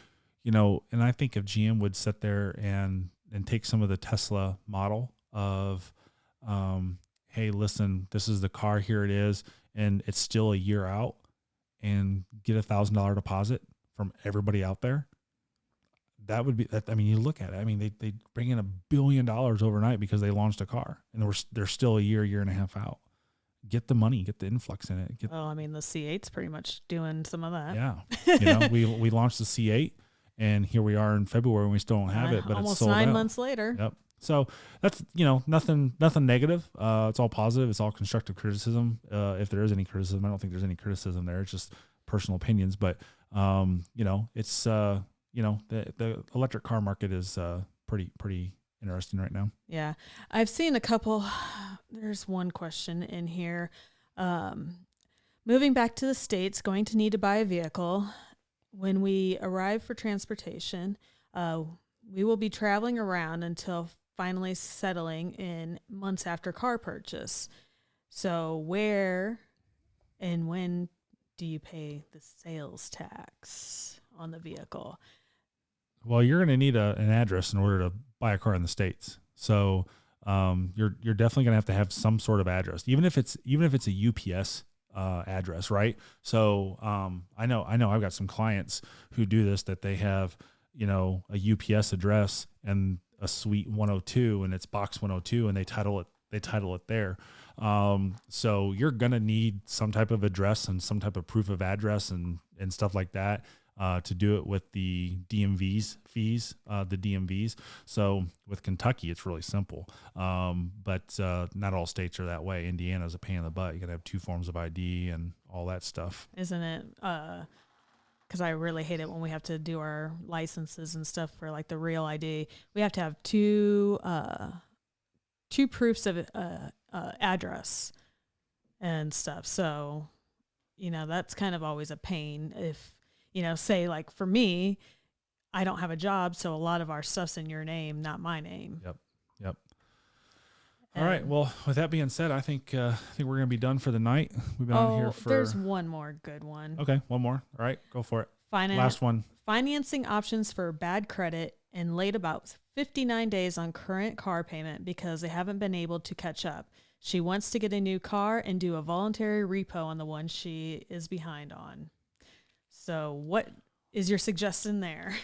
I think if GM would sit there and take some of the Tesla model of, hey, listen, this is the car, here it is, and it's still a year out, and get $1,000 deposit from everybody out there. That would be that. I mean, you look at it. I mean, they bring in $1 billion overnight because they launched a car, and they're still a year and a half out. Get the money, get the influx in it. Well, I mean, the C8's pretty much doing some of that. Yeah, we launched the C8, and here we are in February, and we still don't have it, but almost it's sold 9 out. months later. Yep. So that's, nothing negative. It's all positive. It's all constructive criticism. If there is any criticism, I don't think there's any criticism there. It's just personal opinions. But, it's, the electric car market is pretty interesting right now. Yeah. I've seen a couple. There's one question in here. Moving back to the States, going to need to buy a vehicle. When we arrive for transportation, we will be traveling around until finally settling in months after car purchase. So where and when do you pay the sales tax on the vehicle? Well, you're going to need an address in order to buy a car in the States. So you're definitely going to have some sort of address, even if it's a UPS address, right? So I know I've got some clients who do this, that they have a UPS address and a suite 102, and it's box 102, and they title it there. So you're gonna need some type of address and some type of proof of address and stuff like that to do it with the DMV's fees, the DMVs. So with Kentucky, it's really simple, but not all states are that way. Indiana's a pain in the butt. You gotta have 2 forms of ID and all that stuff. Isn't it? Because I really hate it when we have to do our licenses and stuff for like the real ID. We have to have two proofs of address and stuff. So, that's kind of always a pain. If, say like for me, I don't have a job, so a lot of our stuff's in your name, not my name. Yep. All right. Well, with that being said, I think we're going to be done for the night. We've been on here for... There's one more good one. Okay, one more. All right, go for it. Last one. Financing options for bad credit and late about 59 days on current car payment because they haven't been able to catch up. She wants to get a new car and do a voluntary repo on the one she is behind on. So what is your suggestion there?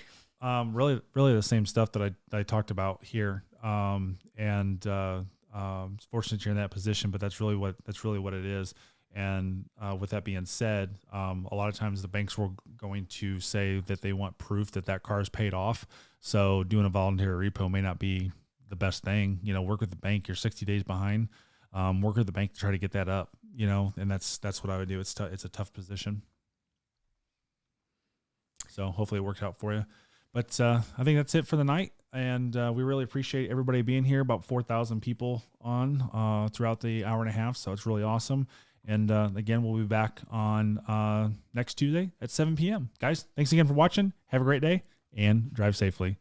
Really the same stuff that I talked about here. Fortunate you're in that position, but that's really what it is. And with that being said, a lot of times the banks were going to say that they want proof that that car is paid off. So doing a voluntary repo may not be the best thing. Work with the bank. You're 60 days behind. Work with the bank to try to get that up. And that's what I would do. It's a tough position. So hopefully it works out for you. But I think that's it for the night. And we really appreciate everybody being here. About 4,000 people on throughout the hour and a half. So it's really awesome. And again, we'll be back on next Tuesday at 7 p.m. Guys, thanks again for watching. Have a great day and drive safely.